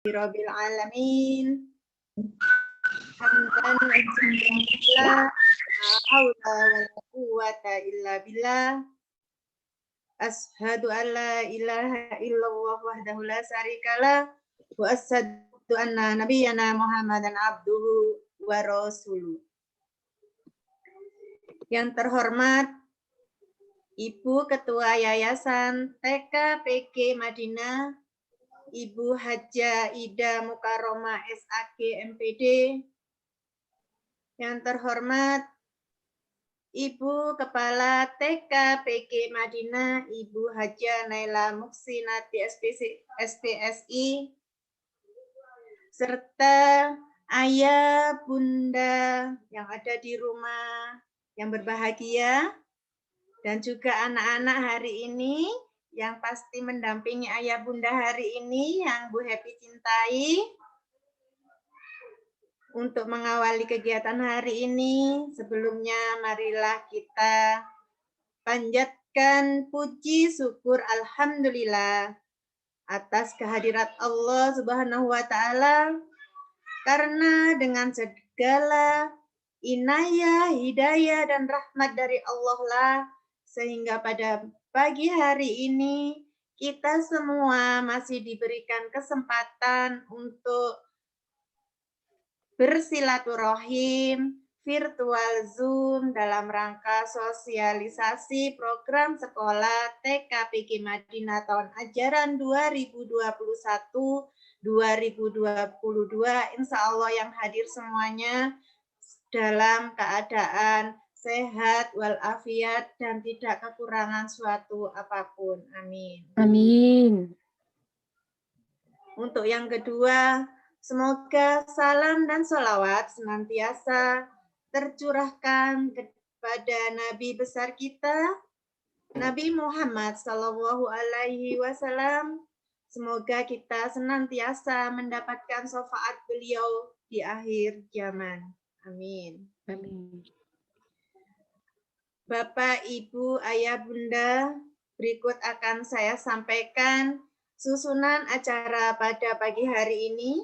Rabbil alamin. Hamdan alhamdulillah. La haula wala quwwata illa billah. Asyhadu an la ilaha illallah wahdahu la syarikalah wa asyhadu anna nabiyyana Muhammadan abduhu wa rasuluh. Yang terhormat Ibu Ketua Yayasan TKPG Madinah, Ibu Hajah Ida Mukarromah SAG MPD. Yang terhormat Ibu Kepala TKPG Madinah, Ibu Hajah Naila Muksinati SPSI, serta ayah, bunda yang ada di rumah yang berbahagia, dan juga anak-anak hari ini yang pasti mendampingi ayah bunda hari ini yang Bu Happy cintai. Untuk mengawali kegiatan hari ini, sebelumnya marilah kita panjatkan puji syukur alhamdulillah atas kehadirat Allah Subhanahu wa taala, karena dengan segala inayah, hidayah dan rahmat dari Allah lah sehingga pada pagi hari ini kita semua masih diberikan kesempatan untuk bersilaturahim virtual Zoom dalam rangka sosialisasi program sekolah TKPG Madinah tahun ajaran 2021-2022. Insya Allah yang hadir semuanya dalam keadaan sehat walafiat dan tidak kekurangan suatu apapun. Amin. Amin. Untuk yang kedua, semoga salam dan sholawat senantiasa tercurahkan kepada Nabi besar kita, Nabi Muhammad Sallallahu Alaihi Wasallam. Semoga kita senantiasa mendapatkan syafaat beliau di akhir zaman. Amin. Amin. Bapak, Ibu, Ayah, Bunda, berikut akan saya sampaikan susunan acara pada pagi hari ini.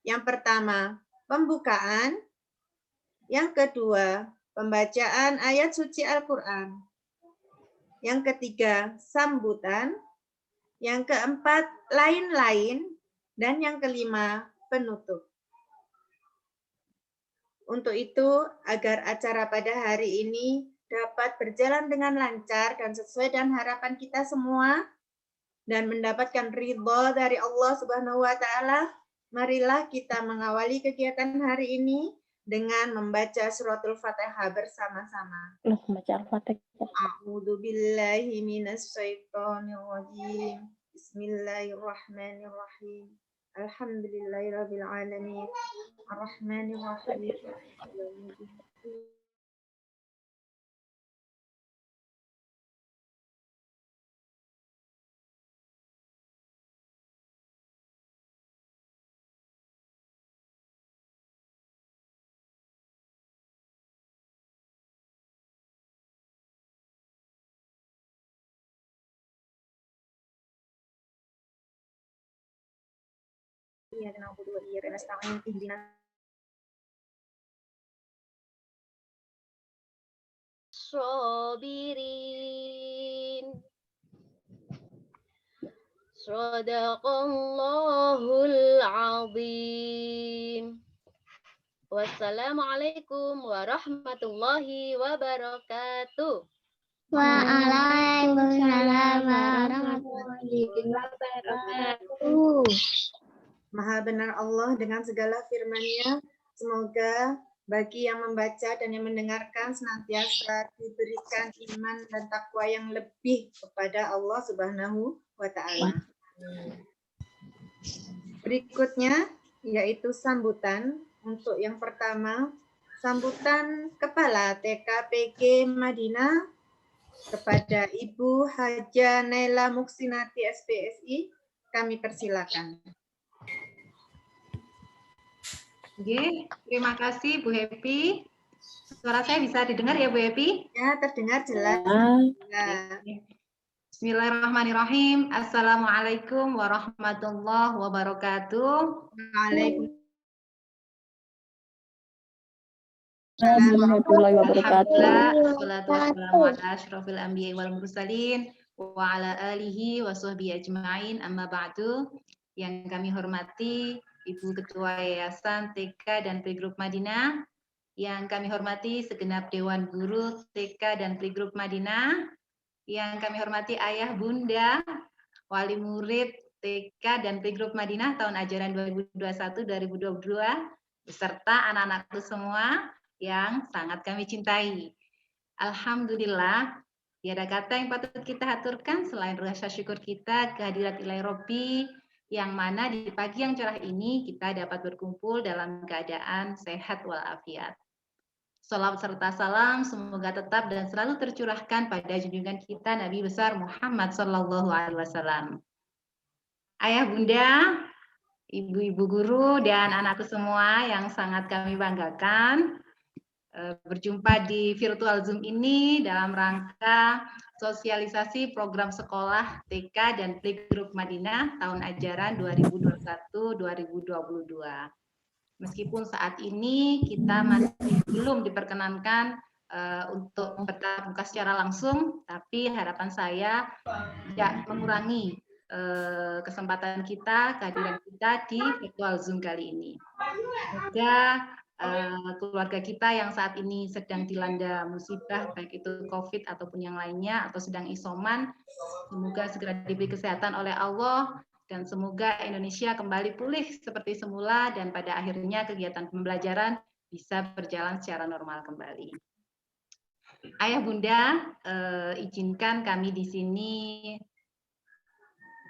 Yang pertama, pembukaan. Yang kedua, pembacaan ayat suci Al-Quran. Yang ketiga, sambutan. Yang keempat, lain-lain. Dan yang kelima, penutup. Untuk itu, agar acara pada hari ini dapat berjalan dengan lancar dan sesuai dengan harapan kita semua, dan mendapatkan ridho dari Allah Subhanahu wa taala, marilah kita mengawali kegiatan hari ini dengan membaca suratul Fatihah bersama-sama. Membaca Al-Fatihah. A'udzu billahi minasy syaithanir rajim. Bismillahirrahmanirrahim. Alhamdulillahirabbil alamin. Arrahmanir rahim. Iyyaka na'budu wa iyyaka nasta'in. Ihdinas Sabirin. Shadaqallahul azim. Wassalamualaikum warahmatullahi wabarakatuh. Waalaikumsalam warahmatullahi wabarakatuh. Maha benar Allah dengan segala firman-Nya. Semoga bagi yang membaca dan yang mendengarkan senantiasa diberikan iman dan takwa yang lebih kepada Allah Subhanahu wa taala. Berikutnya yaitu sambutan. Untuk yang pertama, sambutan Kepala TKPG Madinah kepada Ibu Hajah Naila Muksinati SPSI, kami persilakan. Oke, terima kasih Bu Happy. Suara saya bisa didengar ya Bu Happy? Ya, terdengar jelas. Ah, Ya. Bismillahirrahmanirrahim. Assalamualaikum warahmatullahi wabarakatuh. Warahmatullahi wabarakatuh. Alhamdulillah, wassalatu wassalamu ala asyrofil anbiya'i wal mursalin wa ala alihi wa sahbihi ajma'in, amma ba'du. Yang kami hormati Ibu Ketua Yayasan TK dan Playgroup Madinah, yang kami hormati segenap Dewan Guru TK dan Playgroup Madinah, yang kami hormati Ayah Bunda, Wali Murid TK dan Playgroup Madinah tahun ajaran 2021-2022, beserta anak-anakku semua yang sangat kami cintai. Alhamdulillah, tiada kata yang patut kita haturkan selain rasa syukur kita kehadirat Ilahi Robbi, yang mana di pagi yang cerah ini kita dapat berkumpul dalam keadaan sehat walafiat. Salawat serta salam semoga tetap dan selalu tercurahkan pada junjungan kita Nabi besar Muhammad Sallallahu Alaihi Wasallam. Ayah Bunda, ibu-ibu guru dan anakku semua yang sangat kami banggakan, berjumpa di virtual Zoom ini dalam rangka sosialisasi program sekolah TK dan Playgroup Madinah tahun ajaran 2021-2022. Meskipun saat ini kita masih belum diperkenankan untuk bertatap muka secara langsung, tapi harapan saya tidak mengurangi kesempatan kita, kehadiran kita di virtual Zoom kali ini. Semoga keluarga kita yang saat ini sedang dilanda musibah, baik itu COVID ataupun yang lainnya, atau sedang isoman, semoga segera diberi kesehatan oleh Allah, dan semoga Indonesia kembali pulih seperti semula, dan pada akhirnya kegiatan pembelajaran bisa berjalan secara normal kembali. Ayah Bunda, izinkan kami di sini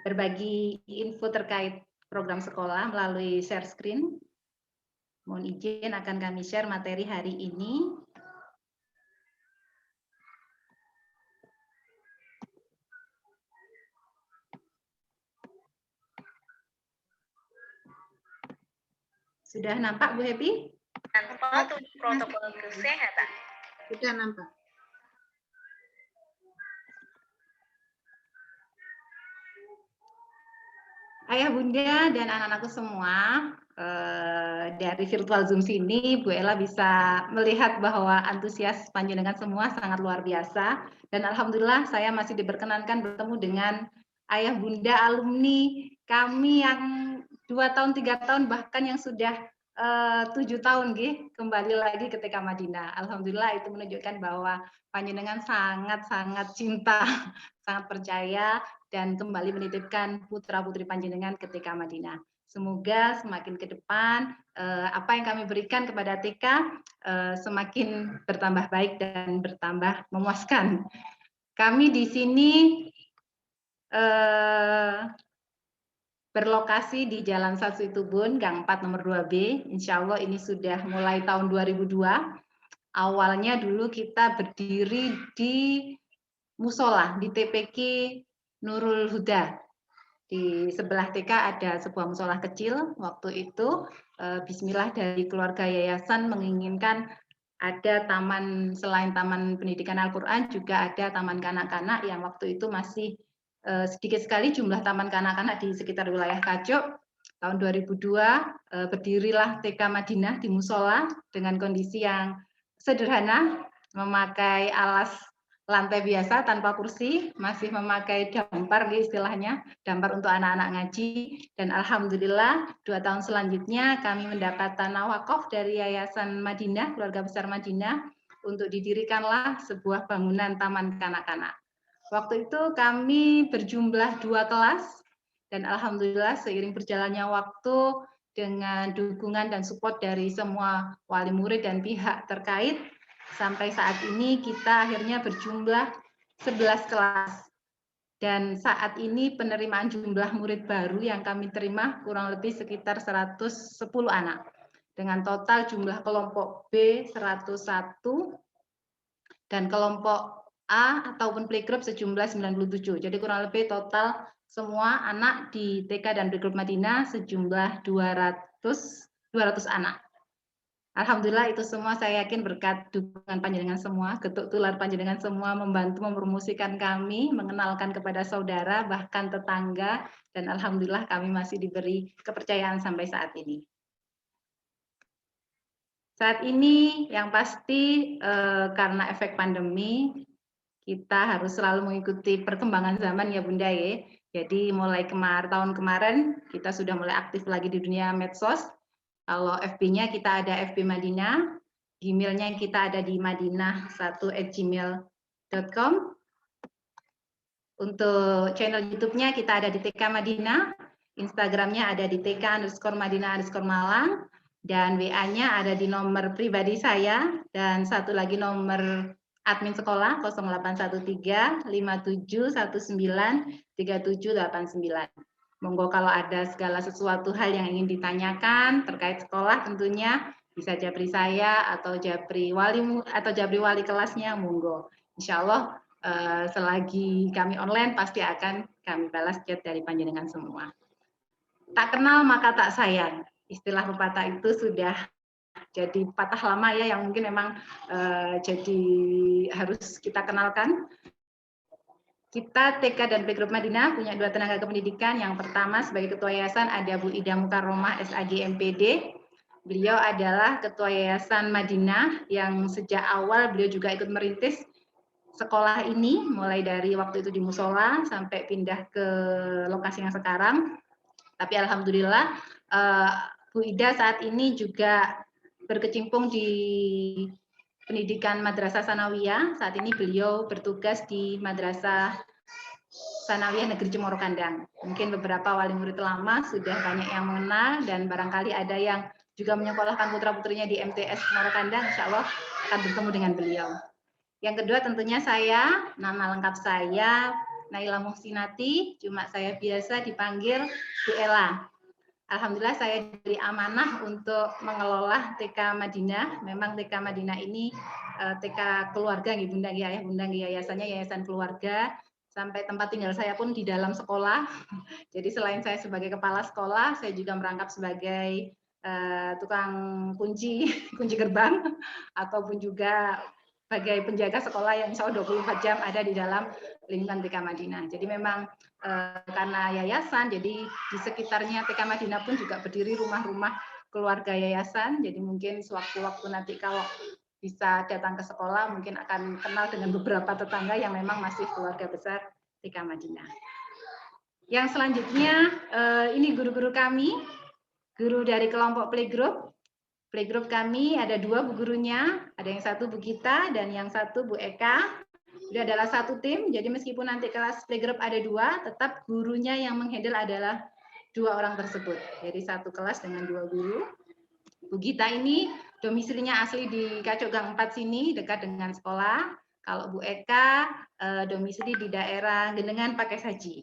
berbagi info terkait program sekolah melalui share screen. Mohon izin akan kami share materi hari ini. Sudah nampak Bu Happy? Tanpa protokol kesehatan. Sudah nampak. Ayah Bunda dan anak-anakku semua, dari virtual Zoom sini Bu Ella bisa melihat bahwa antusias panjenengan semua sangat luar biasa, dan alhamdulillah saya masih diperkenankan bertemu dengan ayah bunda alumni kami yang 2 tahun, 3 tahun, bahkan yang sudah 7 tahun kembali lagi ke TK Madinah. Alhamdulillah itu menunjukkan bahwa panjenengan sangat-sangat cinta, sangat percaya, dan kembali menitipkan putra-putri panjenengan ke TK Madinah. Semoga semakin ke depan apa yang kami berikan kepada TK semakin bertambah baik dan bertambah memuaskan. Kami di sini berlokasi di Jalan Satsuitubun, Gang 4 nomor 2B. Insya Allah ini sudah mulai tahun 2002. Awalnya dulu kita berdiri di musola, di TPQ Nurul Huda. Di sebelah TK ada sebuah musola kecil. Waktu itu bismillah dari keluarga yayasan menginginkan ada taman, selain taman pendidikan Al-Quran, juga ada taman kanak-kanak yang waktu itu masih sedikit sekali jumlah taman kanak-kanak di sekitar wilayah Kajok. Tahun 2002 berdirilah TK Madinah di musola dengan kondisi yang sederhana, memakai alas lantai biasa tanpa kursi, masih memakai dampar istilahnya, dampar untuk anak-anak ngaji, dan alhamdulillah 2 tahun selanjutnya kami mendapat tanah wakaf dari Yayasan Madinah, Keluarga Besar Madinah, untuk didirikanlah sebuah bangunan taman kanak-kanak. Waktu itu kami berjumlah 2 kelas, dan alhamdulillah seiring berjalannya waktu dengan dukungan dan support dari semua wali murid dan pihak terkait, sampai saat ini kita akhirnya berjumlah 11 kelas. Dan saat ini penerimaan jumlah murid baru yang kami terima kurang lebih sekitar 110 anak. Dengan total jumlah kelompok B 101 dan kelompok A ataupun playgroup sejumlah 97. Jadi kurang lebih total semua anak di TK dan Playgroup Madinah sejumlah 200 anak. Alhamdulillah itu semua saya yakin berkat dukungan panjenengan semua, getuk tular panjenengan semua membantu mempromosikan kami, mengenalkan kepada saudara, bahkan tetangga, dan alhamdulillah kami masih diberi kepercayaan sampai saat ini. Saat ini yang pasti karena efek pandemi, kita harus selalu mengikuti perkembangan zaman ya Bunda ya. Jadi mulai tahun kemarin kita sudah mulai aktif lagi di dunia medsos. Kalau FB-nya kita ada FB Madinah, Gmail-nya kita ada di madinah1@gmail.com. Untuk channel YouTube-nya kita ada di TK Madinah, Instagram-nya ada di TK_Madinah_Malang, dan WA-nya ada di nomor pribadi saya, dan satu lagi nomor admin sekolah 0813 5719 3789. Monggo kalau ada segala sesuatu hal yang ingin ditanyakan terkait sekolah tentunya bisa japri saya atau japri wali kelasnya, monggo. Insya Allah selagi kami online pasti akan kami balas chat dari panjenengan semua. Tak kenal maka tak sayang. Istilah pepatah itu sudah jadi patah lama ya yang mungkin memang jadi harus kita kenalkan. Kita TK dan Playgroup Madinah punya 2 tenaga kependidikan. Yang pertama sebagai Ketua Yayasan ada Bu Ida Mukarromah SAG MPD. Beliau adalah Ketua Yayasan Madinah yang sejak awal beliau juga ikut merintis sekolah ini, mulai dari waktu itu di musola sampai pindah ke lokasi yang sekarang. Tapi alhamdulillah Bu Ida saat ini juga berkecimpung di pendidikan Madrasah Sanawiyah. Saat ini beliau bertugas di Madrasah Sanawiyah Negeri Cemoro Kandang. Mungkin beberapa wali murid lama sudah banyak yang mengenal dan barangkali ada yang juga menyekolahkan putra-putrinya di MTS Cemoro Kandang, insya Allah akan bertemu dengan beliau. Yang kedua tentunya saya, nama lengkap saya Naila Muhsinati, cuma saya biasa dipanggil Bu Ella. Alhamdulillah saya diberi amanah untuk mengelola TK Madinah. Memang TK Madinah ini TK keluarga, Bunda, Ayah Bunda, yayasannya yayasan keluarga. Sampai tempat tinggal saya pun di dalam sekolah. Jadi selain saya sebagai kepala sekolah, saya juga merangkap sebagai tukang kunci gerbang, ataupun juga sebagai penjaga sekolah yang insya Allah 24 jam ada di dalam lingkungan TK Madinah. Jadi memang karena yayasan, jadi di sekitarnya TK Madinah pun juga berdiri rumah-rumah keluarga yayasan. Jadi mungkin sewaktu-waktu nanti kalau bisa datang ke sekolah, mungkin akan kenal dengan beberapa tetangga yang memang masih keluarga besar TK Madinah. Yang selanjutnya, ini guru-guru kami, guru dari kelompok Playgroup. Playgroup kami ada 2 bu gurunya, ada yang satu Bu Gita dan yang satu Bu Eka. Itu adalah satu tim, jadi meskipun nanti kelas Playgroup ada 2, tetap gurunya yang menghandle adalah 2 orang tersebut. Jadi satu kelas dengan 2 guru. Bu Gita ini domisilinya asli di Kacok Gang 4 sini, dekat dengan sekolah. Kalau Bu Eka domisili di daerah Gendengan Pakai Saji.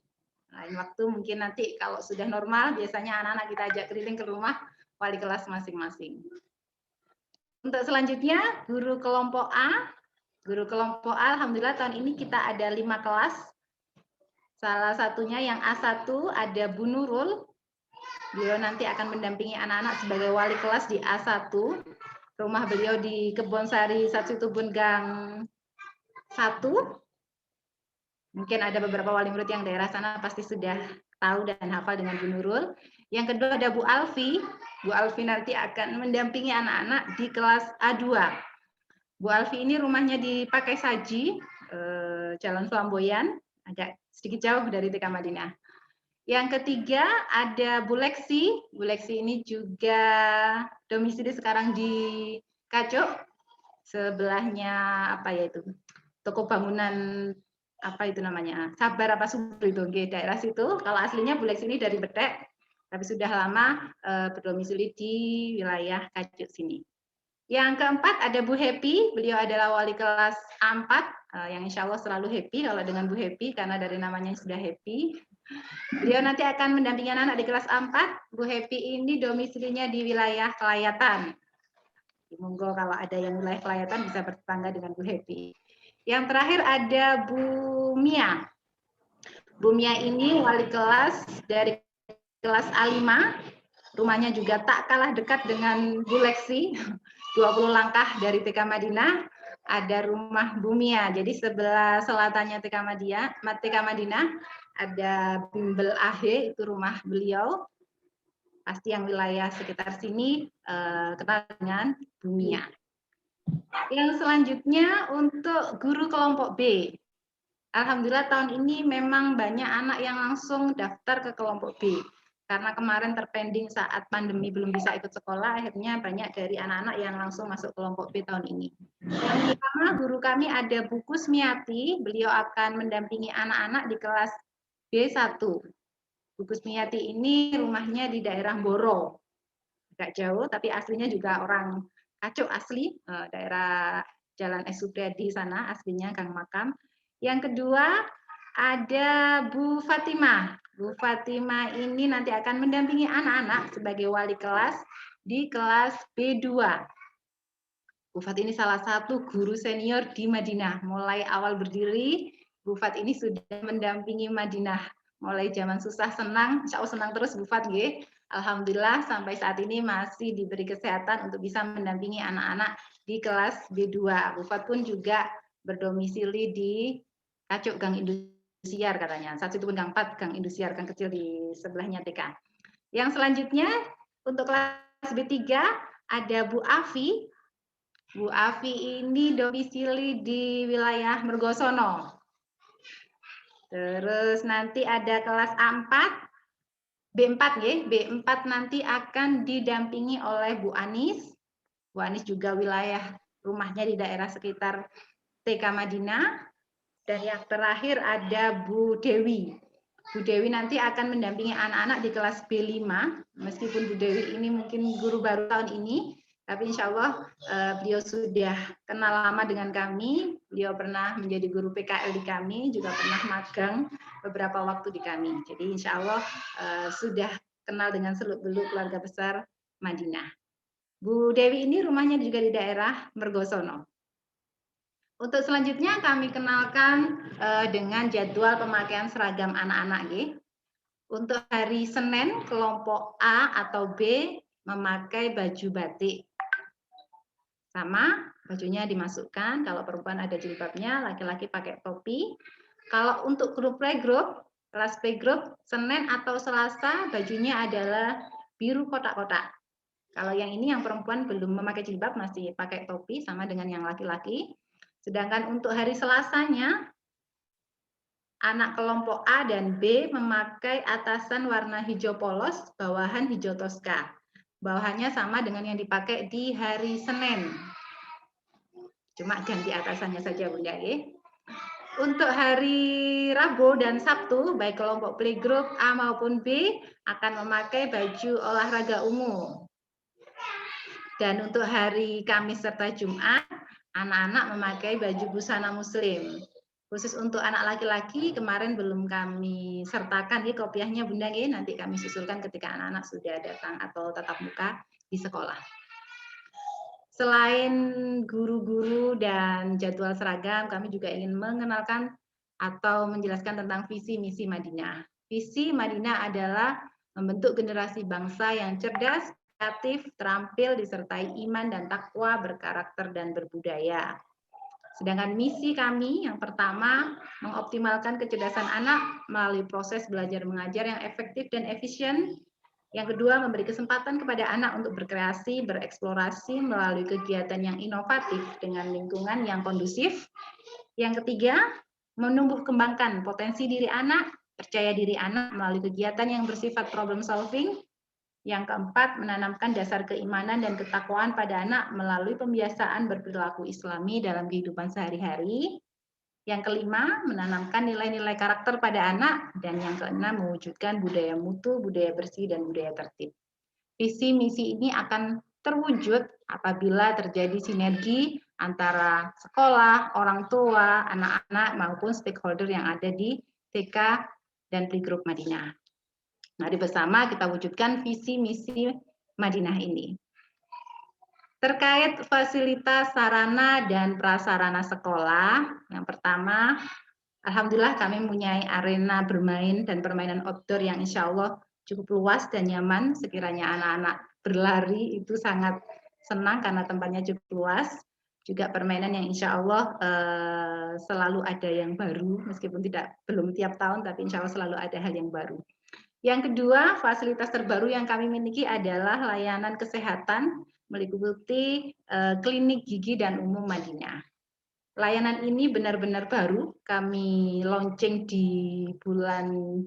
Lain waktu mungkin nanti kalau sudah normal, biasanya anak-anak kita ajak keliling ke rumah wali kelas masing-masing. Untuk selanjutnya, guru kelompok A. Guru kelompok A, alhamdulillah tahun ini kita ada 5 kelas. Salah satunya yang A1 ada Bu Nurul. Beliau nanti akan mendampingi anak-anak sebagai wali kelas di A1. Rumah beliau di Kebonsari Satsitubun Gang 1. Mungkin ada beberapa wali murid yang daerah sana pasti sudah tahu dan hafal dengan Bu Nurul. Yang kedua ada Bu Alfi. Bu Alfi nanti akan mendampingi anak-anak di kelas A2. Bu Alfi ini rumahnya di Pakai Saji, Jalan Flamboyan, agak sedikit jauh dari TK Madinah. Yang ketiga ada Bu Leksi. Bu Leksi ini juga domisili sekarang di Kacok, sebelahnya apa ya itu, toko bangunan apa itu namanya, Sabar apa Subur itu, daerah situ. Kalau aslinya Bu Leksi ini dari Betek, tapi sudah lama berdomisili di wilayah Kacuk sini. Yang keempat ada Bu Happy, beliau adalah wali kelas A4, yang insya Allah selalu happy kalau dengan Bu Happy, karena dari namanya sudah happy. Beliau nanti akan mendampingi anak-anak di kelas A4. Bu Happy ini domisilinya di wilayah Kelayatan. Monggo kalau ada yang wilayah Kelayatan bisa bertetangga dengan Bu Happy. Yang terakhir ada Bu Mia. Bu Mia ini wali kelas dari kelas A5. Rumahnya juga tak kalah dekat dengan Bu Leksi, 20 langkah dari TK Madinah. Ada rumah Bumia, jadi sebelah selatannya TK Madinah ada Bimbel Ahe, itu rumah beliau. Pasti yang wilayah sekitar sini kenal dengan Bumia. Yang selanjutnya untuk guru kelompok B. Alhamdulillah tahun ini memang banyak anak yang langsung daftar ke kelompok B. Karena kemarin terpending saat pandemi belum bisa ikut sekolah, akhirnya banyak dari anak-anak yang langsung masuk kelompok B tahun ini. Yang pertama, guru kami ada Bu Kusmiati, beliau akan mendampingi anak-anak di kelas B1. Bu Kusmiati ini rumahnya di daerah Boro, agak jauh, tapi aslinya juga orang Kacuk asli, daerah Jalan S. Supriyadi sana, aslinya Kang Makam. Yang kedua, ada Bu Fatimah. Bu Fatimah ini nanti akan mendampingi anak-anak sebagai wali kelas di kelas B2. Bu Fat ini salah satu guru senior di Madinah. Mulai awal berdiri, Bu Fat ini sudah mendampingi Madinah. Mulai zaman susah senang, insya Allah senang terus Bu Fat. Alhamdulillah sampai saat ini masih diberi kesehatan untuk bisa mendampingi anak-anak di kelas B2. Bu Fat pun juga berdomisili di Kacuk Gang Indosiar katanya. Saat itu pun Gang 4, Gang Indosiar, Gang kecil di sebelahnya TK. Yang selanjutnya untuk kelas B3 ada Bu Afi. Bu Afi ini domisili di wilayah Mergosono. Terus nanti ada kelas A4, B4 ya. B4 nanti akan didampingi oleh Bu Anis. Bu Anis juga wilayah rumahnya di daerah sekitar TK Madinah. Dan yang terakhir ada Bu Dewi. Bu Dewi nanti akan mendampingi anak-anak di kelas B5. Meskipun Bu Dewi ini mungkin guru baru tahun ini, tapi insya Allah beliau sudah kenal lama dengan kami. Beliau pernah menjadi guru PKL di kami, juga pernah magang beberapa waktu di kami. Jadi insya Allah sudah kenal dengan seluk-beluk keluarga besar Madinah. Bu Dewi ini rumahnya juga di daerah Mergosono. Untuk selanjutnya kami kenalkan dengan jadwal pemakaian seragam anak-anak. Untuk hari Senin, kelompok A atau B memakai baju batik. Sama, bajunya dimasukkan. Kalau perempuan ada jilbabnya, laki-laki pakai topi. Kalau untuk grup playgroup, kelas playgroup, Senin atau Selasa, bajunya adalah biru kotak-kotak. Kalau yang ini yang perempuan belum memakai jilbab, masih pakai topi, sama dengan yang laki-laki. Sedangkan untuk hari Selasanya, anak kelompok A dan B memakai atasan warna hijau polos, bawahan hijau toska. Bawahannya sama dengan yang dipakai di hari Senin. Cuma ganti atasannya saja Bunda. Untuk hari Rabu dan Sabtu, baik kelompok playgroup A maupun B akan memakai baju olahraga umum. Dan untuk hari Kamis serta Jumat, anak-anak memakai baju busana muslim. Khusus untuk anak laki-laki, kemarin belum kami sertakan kopiahnya Bunda, nanti kami susulkan ketika anak-anak sudah datang atau tatap muka di sekolah. Selain guru-guru dan jadwal seragam, kami juga ingin mengenalkan atau menjelaskan tentang visi misi Madinah. Visi Madinah adalah membentuk generasi bangsa yang cerdas, kreatif, terampil, disertai iman dan takwa, berkarakter dan berbudaya. Sedangkan misi kami yang pertama, mengoptimalkan kecerdasan anak melalui proses belajar mengajar yang efektif dan efisien. Yang kedua, memberi kesempatan kepada anak untuk berkreasi, bereksplorasi melalui kegiatan yang inovatif dengan lingkungan yang kondusif. Yang ketiga, menumbuh kembangkan potensi diri anak, percaya diri anak melalui kegiatan yang bersifat problem solving. Yang keempat, menanamkan dasar keimanan dan ketakwaan pada anak melalui pembiasaan berperilaku Islami dalam kehidupan sehari-hari. Yang kelima, menanamkan nilai-nilai karakter pada anak. Dan yang keenam, mewujudkan budaya mutu, budaya bersih, dan budaya tertib. Visi misi ini akan terwujud apabila terjadi sinergi antara sekolah, orang tua, anak-anak, maupun stakeholder yang ada di TK dan Playgroup Madinah. Mari bersama kita wujudkan visi misi Madinah ini. Terkait fasilitas sarana dan prasarana sekolah, yang pertama, alhamdulillah kami mempunyai arena bermain dan permainan outdoor yang insya Allah cukup luas dan nyaman. Sekiranya anak-anak berlari itu sangat senang karena tempatnya cukup luas. Juga permainan yang insya Allah selalu ada yang baru, meskipun belum tiap tahun, tapi insya Allah selalu ada hal yang baru. Yang kedua, fasilitas terbaru yang kami miliki adalah layanan kesehatan meliputi klinik gigi dan umum Madinah. Layanan ini benar-benar baru, kami launching di bulan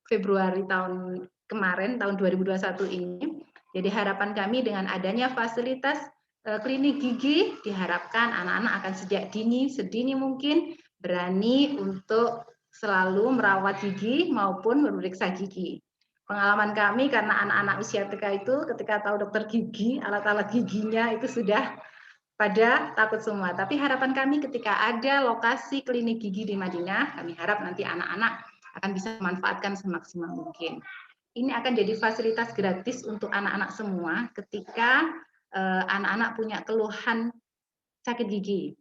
Februari tahun kemarin, tahun 2021 ini. Jadi harapan kami dengan adanya fasilitas klinik gigi, diharapkan anak-anak akan sejak sedini mungkin berani untuk selalu merawat gigi maupun memeriksa gigi. Pengalaman kami karena anak-anak usia TK itu ketika tahu dokter gigi, alat-alat giginya itu sudah pada takut semua. Tapi harapan kami ketika ada lokasi klinik gigi di Madinah, kami harap nanti anak-anak akan bisa memanfaatkan semaksimal mungkin. Ini akan jadi fasilitas gratis untuk anak-anak semua ketika anak-anak punya keluhan sakit gigi.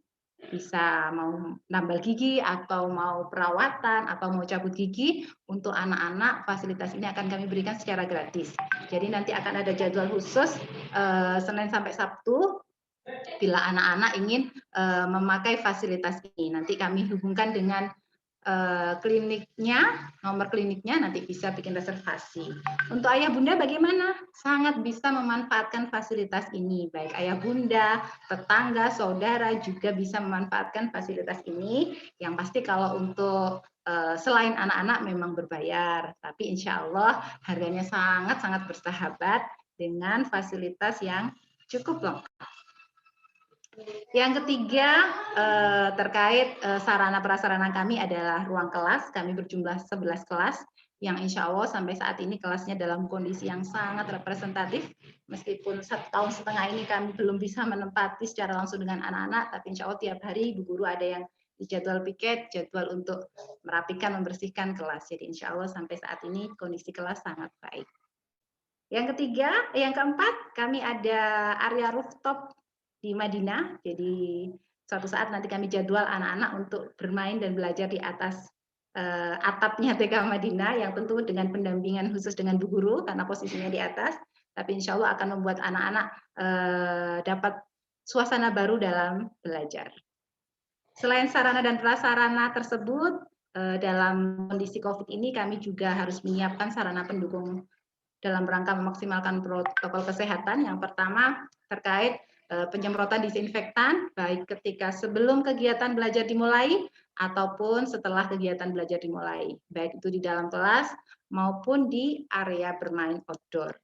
Bisa mau nambal gigi atau mau perawatan atau mau cabut gigi, untuk anak-anak fasilitas ini akan kami berikan secara gratis. Jadi nanti akan ada jadwal khusus Senin sampai Sabtu bila anak-anak ingin memakai fasilitas ini. Nanti kami hubungkan dengan kliniknya, nomor kliniknya, nanti bisa bikin reservasi. Untuk ayah bunda bagaimana? Sangat bisa memanfaatkan fasilitas ini, baik ayah bunda, tetangga, saudara juga bisa memanfaatkan fasilitas ini. Yang pasti kalau untuk selain anak-anak memang berbayar, tapi insya Allah harganya sangat-sangat bersahabat dengan fasilitas yang cukup lengkap. Yang ketiga terkait sarana prasarana kami adalah ruang kelas. Kami berjumlah 11 kelas yang insya Allah sampai saat ini kelasnya dalam kondisi yang sangat representatif. Meskipun 1,5 tahun ini kami belum bisa menempati secara langsung dengan anak-anak, tapi insya Allah tiap hari ibu guru ada yang di jadwal piket, jadwal untuk merapikan, membersihkan kelas. Jadi insya Allah sampai saat ini kondisi kelas sangat baik. Yang keempat, kami ada area rooftop di Madinah. Jadi suatu saat nanti kami jadwal anak-anak untuk bermain dan belajar di atas atapnya TK Madinah, yang tentu dengan pendampingan khusus dengan Bu Guru karena posisinya di atas. Tapi insya Allah akan membuat anak-anak dapat suasana baru dalam belajar. Selain sarana dan prasarana tersebut, dalam kondisi COVID ini kami juga harus menyiapkan sarana pendukung dalam rangka memaksimalkan protokol kesehatan. Yang pertama terkait penyemprotan disinfektan, baik ketika sebelum kegiatan belajar dimulai ataupun setelah kegiatan belajar dimulai, baik itu di dalam kelas maupun di area bermain outdoor.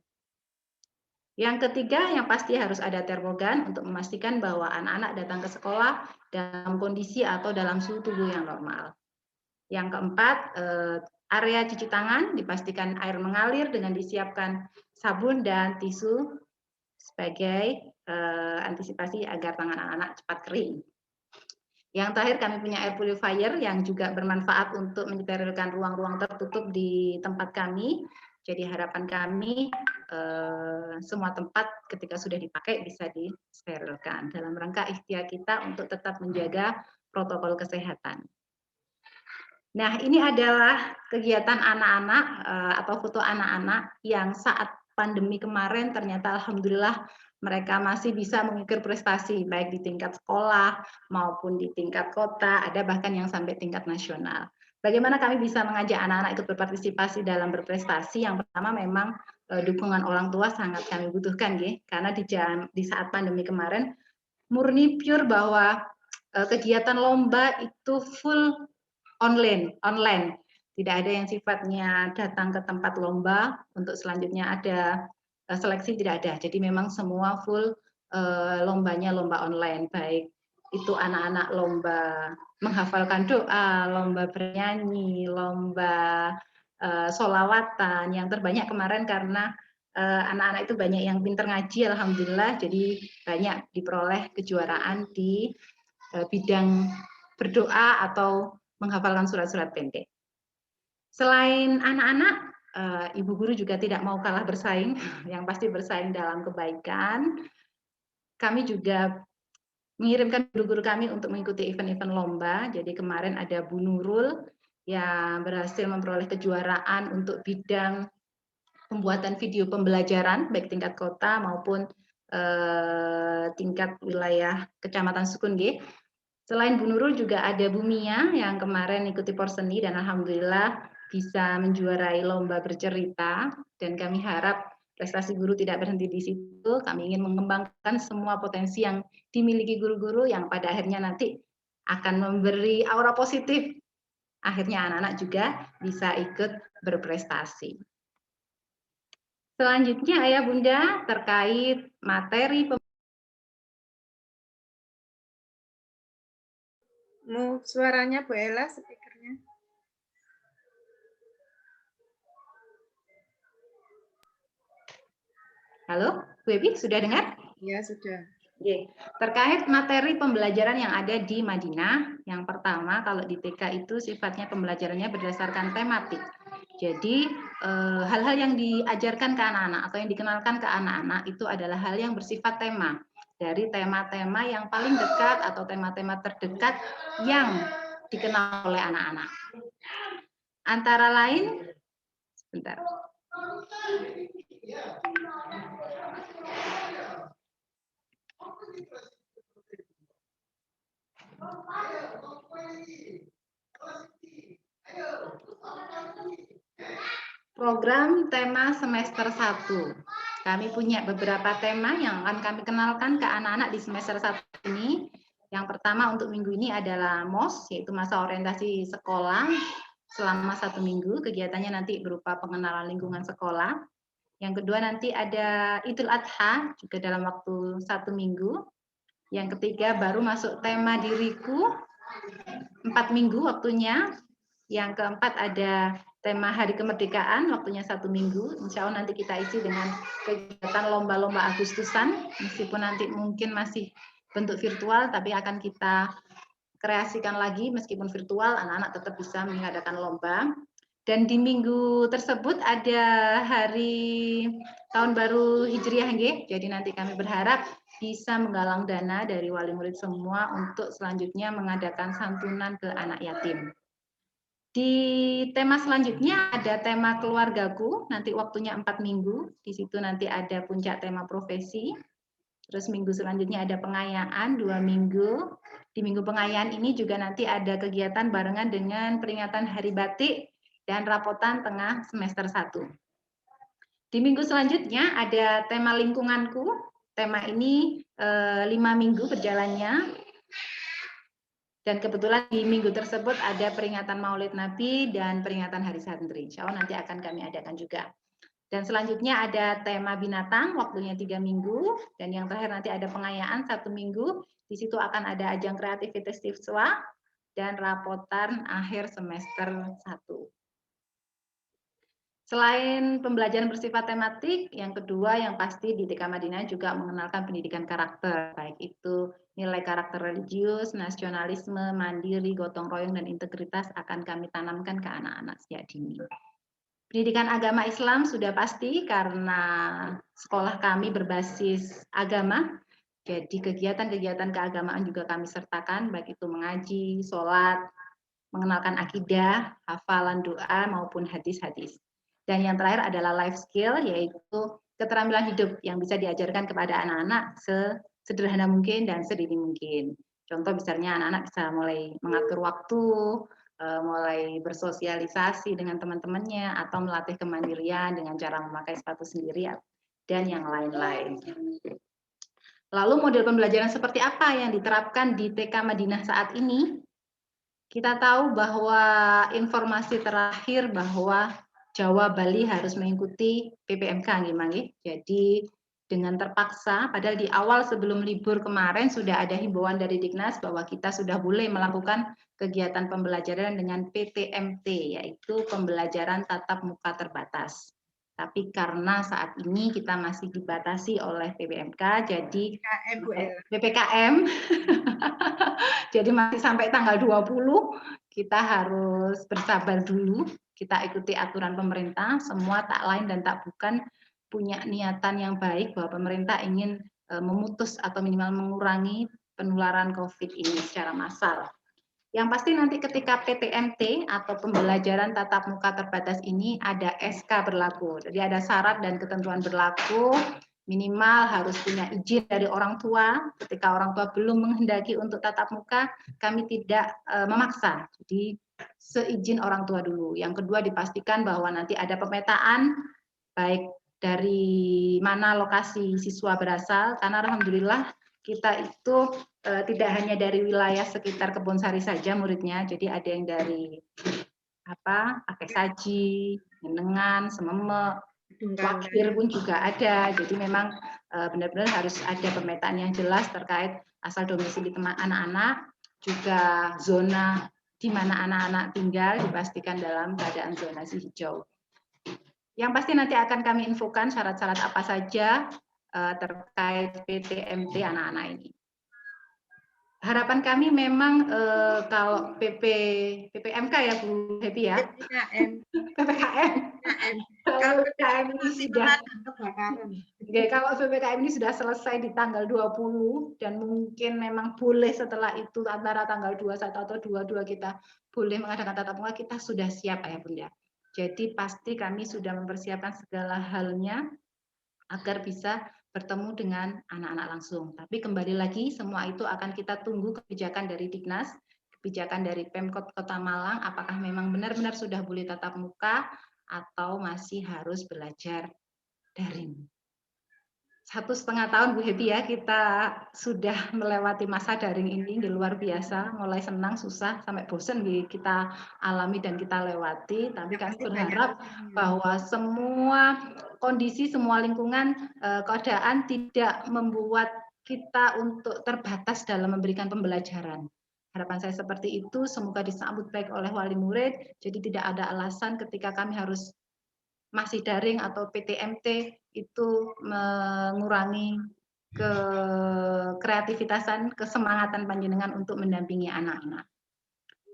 Yang ketiga, yang pasti harus ada termogan untuk memastikan bahwa anak-anak datang ke sekolah dalam kondisi atau dalam suhu tubuh yang normal. Yang keempat, area cuci tangan dipastikan air mengalir dengan disiapkan sabun dan tisu sebagai antisipasi agar tangan anak-anak cepat kering. Yang terakhir, kami punya air purifier yang juga bermanfaat untuk mensterilkan ruang-ruang tertutup di tempat kami. Jadi harapan kami semua tempat ketika sudah dipakai bisa disterilkan dalam rangka ikhtiar kita untuk tetap menjaga protokol kesehatan. Nah, ini adalah kegiatan anak-anak atau foto anak-anak yang saat pandemi kemarin ternyata alhamdulillah mereka masih bisa mengukir prestasi baik di tingkat sekolah maupun di tingkat kota, ada bahkan yang sampai tingkat nasional. Bagaimana kami bisa mengajak anak-anak ikut berpartisipasi dalam berprestasi? Yang pertama memang dukungan orang tua sangat kami butuhkan, ya, karena di saat pandemi kemarin murni pure bahwa kegiatan lomba itu full online. Tidak ada yang sifatnya datang ke tempat lomba untuk selanjutnya ada seleksi, tidak ada. Jadi memang semua full lombanya lomba online, baik itu anak-anak lomba menghafalkan doa, lomba bernyanyi, lomba sholawatan. Yang terbanyak kemarin karena anak-anak itu banyak yang pinter ngaji, alhamdulillah, jadi banyak diperoleh kejuaraan di bidang berdoa atau menghafalkan surat-surat pendek. Selain anak-anak, ibu guru juga tidak mau kalah bersaing, yang pasti bersaing dalam kebaikan. Kami juga mengirimkan guru-guru kami untuk mengikuti event-event lomba. Jadi kemarin ada Bu Nurul yang berhasil memperoleh kejuaraan untuk bidang pembuatan video pembelajaran baik tingkat kota maupun tingkat wilayah Kecamatan Sukun nggih. Selain Bu Nurul juga ada Bu Mia yang kemarin ikuti porseni dan alhamdulillah bisa menjuarai lomba bercerita, dan kami harap prestasi guru tidak berhenti di situ. Kami ingin mengembangkan semua potensi yang dimiliki guru-guru yang pada akhirnya nanti akan memberi aura positif. Akhirnya anak-anak juga bisa ikut berprestasi. Selanjutnya Ayah Bunda terkait materi Suaranya Bu Ella, speakernya. Halo, Bu Ebi, sudah dengar? Ya, sudah. Oke. Terkait materi pembelajaran yang ada di Madinah, yang pertama kalau di TK itu sifatnya pembelajarannya berdasarkan tematik. Jadi hal-hal yang diajarkan ke anak-anak atau yang dikenalkan ke anak-anak itu adalah hal yang bersifat tema. Dari tema-tema yang paling dekat atau tema-tema terdekat yang dikenal oleh anak-anak. Antara lain, sebentar. Program tema semester 1. Kami punya beberapa tema yang akan kami kenalkan ke anak-anak di semester 1 ini. Yang pertama untuk minggu ini adalah MOS, yaitu masa orientasi sekolah selama 1 minggu. Kegiatannya nanti berupa pengenalan lingkungan sekolah. Yang kedua nanti ada Idul Adha, juga dalam waktu 1 minggu. Yang ketiga baru masuk tema diriku, 4 minggu waktunya. Yang keempat ada tema Hari Kemerdekaan, waktunya 1 minggu. Insya Allah nanti kita isi dengan kegiatan lomba-lomba Agustusan, meskipun nanti mungkin masih bentuk virtual, tapi akan kita kreasikan lagi meskipun virtual, anak-anak tetap bisa mengadakan lomba. Dan di minggu tersebut ada hari Tahun Baru Hijriah, jadi nanti kami berharap bisa menggalang dana dari wali murid semua untuk selanjutnya mengadakan santunan ke anak yatim. Di tema selanjutnya ada tema keluargaku, nanti waktunya 4 minggu. Di situ nanti ada puncak tema profesi. Terus minggu selanjutnya ada pengayaan 2 minggu. Di minggu pengayaan ini juga nanti ada kegiatan barengan dengan peringatan Hari Batik dan rapotan tengah semester 1. Di minggu selanjutnya ada tema lingkunganku. Tema ini 5 minggu berjalannya. Dan kebetulan di minggu tersebut ada peringatan Maulid Nabi dan peringatan Hari Santri. Insya Allah nanti akan kami adakan juga. Dan selanjutnya ada tema binatang, waktunya 3 minggu. Dan yang terakhir nanti ada pengayaan 1 minggu. Di situ akan ada ajang kreativitas siswa dan rapotan akhir semester 1. Selain pembelajaran bersifat tematik, yang kedua yang pasti di TK Madinah juga mengenalkan pendidikan karakter, baik itu nilai karakter religius, nasionalisme, mandiri, gotong royong, dan integritas akan kami tanamkan ke anak-anak sejak dini. Pendidikan agama Islam sudah pasti karena sekolah kami berbasis agama, jadi kegiatan-kegiatan keagamaan juga kami sertakan, baik itu mengaji, sholat, mengenalkan akidah, hafalan doa, maupun hadis-hadis. Dan yang terakhir adalah life skill, yaitu keterampilan hidup yang bisa diajarkan kepada anak-anak sesederhana mungkin dan sedini mungkin. Contoh misalnya anak-anak bisa mulai mengatur waktu, mulai bersosialisasi dengan teman-temannya, atau melatih kemandirian dengan cara memakai sepatu sendiri, dan yang lain-lain. Lalu model pembelajaran seperti apa yang diterapkan di TK Madinah saat ini? Kita tahu bahwa informasi terakhir bahwa Jawa Bali harus mengikuti PPMK, jadi dengan terpaksa, padahal di awal sebelum libur kemarin sudah ada himbauan dari Dignas bahwa kita sudah boleh melakukan kegiatan pembelajaran dengan PTMT, yaitu pembelajaran tatap muka terbatas. Tapi karena saat ini kita masih dibatasi oleh PPMK, jadi PPKM, jadi masih sampai tanggal 20, kita harus bersabar dulu. Kita ikuti aturan pemerintah, semua tak lain dan tak bukan punya niatan yang baik bahwa pemerintah ingin memutus atau minimal mengurangi penularan COVID ini secara massal. Yang pasti nanti ketika PTMT atau pembelajaran tatap muka terbatas ini ada SK berlaku. Jadi ada syarat dan ketentuan berlaku, minimal harus punya izin dari orang tua. Ketika orang tua belum menghendaki untuk tatap muka, kami tidak memaksa. Jadi seizin orang tua dulu. Yang kedua dipastikan bahwa nanti ada pemetaan baik dari mana lokasi siswa berasal, karena alhamdulillah kita itu tidak hanya dari wilayah sekitar Kebonsari saja muridnya, jadi ada yang dari Pakai Saji, Jenengan, Sememek, Wakil pun juga ada. Jadi memang benar-benar harus ada pemetaan yang jelas terkait asal domisili anak-anak, juga zona di mana anak-anak tinggal dipastikan dalam keadaan zonasi hijau. Yang pasti nanti akan kami infokan syarat-syarat apa saja terkait PTMT anak-anak ini. Harapan kami memang kalau PPMK ya Bu Happy ya. PPKM. Kalau PPKM ini sudah kalau PPKM ini sudah selesai di tanggal 20 dan mungkin memang boleh setelah itu antara tanggal 21 atau 22 kita boleh mengadakan tatap muka, kita sudah siap ya Bunda. Jadi pasti kami sudah mempersiapkan segala halnya agar bisa bertemu dengan anak-anak langsung. Tapi kembali lagi, semua itu akan kita tunggu kebijakan dari Dignas, kebijakan dari Pemkot Kota Malang, apakah memang benar-benar sudah boleh tatap muka atau masih harus belajar daring. 1,5 tahun Bu Happy ya, kita sudah melewati masa daring ini, luar biasa, mulai senang, susah, sampai bosan kita alami dan kita lewati, tapi kami berharap bahwa semua kondisi, semua lingkungan, keadaan tidak membuat kita untuk terbatas dalam memberikan pembelajaran. Harapan saya seperti itu, semoga disambut baik oleh wali murid, jadi tidak ada alasan ketika kami harus masih daring atau PTMT itu mengurangi kreativitasan, kesemangatan panjenengan untuk mendampingi anak-anak.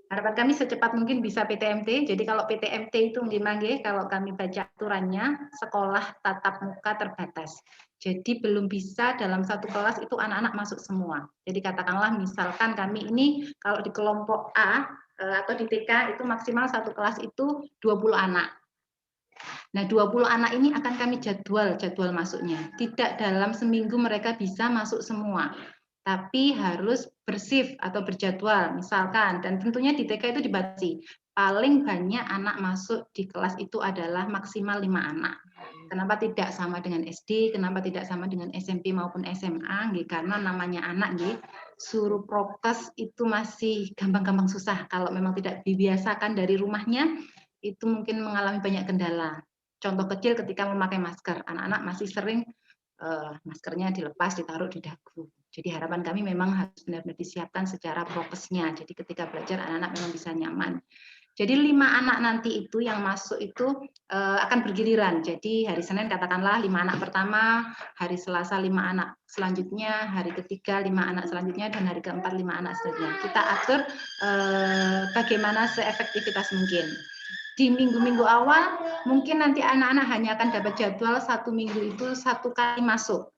Harapan kami secepat mungkin bisa PTMT. Jadi kalau PTMT itu nggih, kalau kami baca aturannya sekolah tatap muka terbatas. Jadi belum bisa dalam satu kelas itu anak-anak masuk semua. Jadi katakanlah misalkan kami ini kalau di kelompok A atau di TK itu maksimal satu kelas itu 20 anak. Nah, 20 anak ini akan kami jadwal masuknya. Tidak dalam seminggu mereka bisa masuk semua, tapi harus bershift atau berjadwal misalkan. Dan tentunya di TK itu dibatasi. Paling banyak anak masuk di kelas itu adalah maksimal 5 anak. Kenapa tidak sama dengan SD? Kenapa tidak sama dengan SMP maupun SMA? Karena namanya anak, suruh prokes itu masih gampang-gampang susah. Kalau memang tidak dibiasakan dari rumahnya, itu mungkin mengalami banyak kendala. Contoh kecil ketika memakai masker, anak-anak masih sering maskernya dilepas, ditaruh di dagu. Jadi harapan kami memang harus benar-benar disiapkan secara prokesnya. Jadi ketika belajar anak-anak memang bisa nyaman. Jadi 5 anak nanti itu yang masuk itu akan bergiliran. Jadi hari Senin katakanlah 5 anak pertama, hari Selasa 5 anak selanjutnya, hari ketiga 5 anak selanjutnya, dan hari keempat 5 anak selanjutnya. Kita atur bagaimana seefektivitas mungkin. Di minggu-minggu awal mungkin nanti anak-anak hanya akan dapat jadwal 1 minggu itu 1 kali masuk.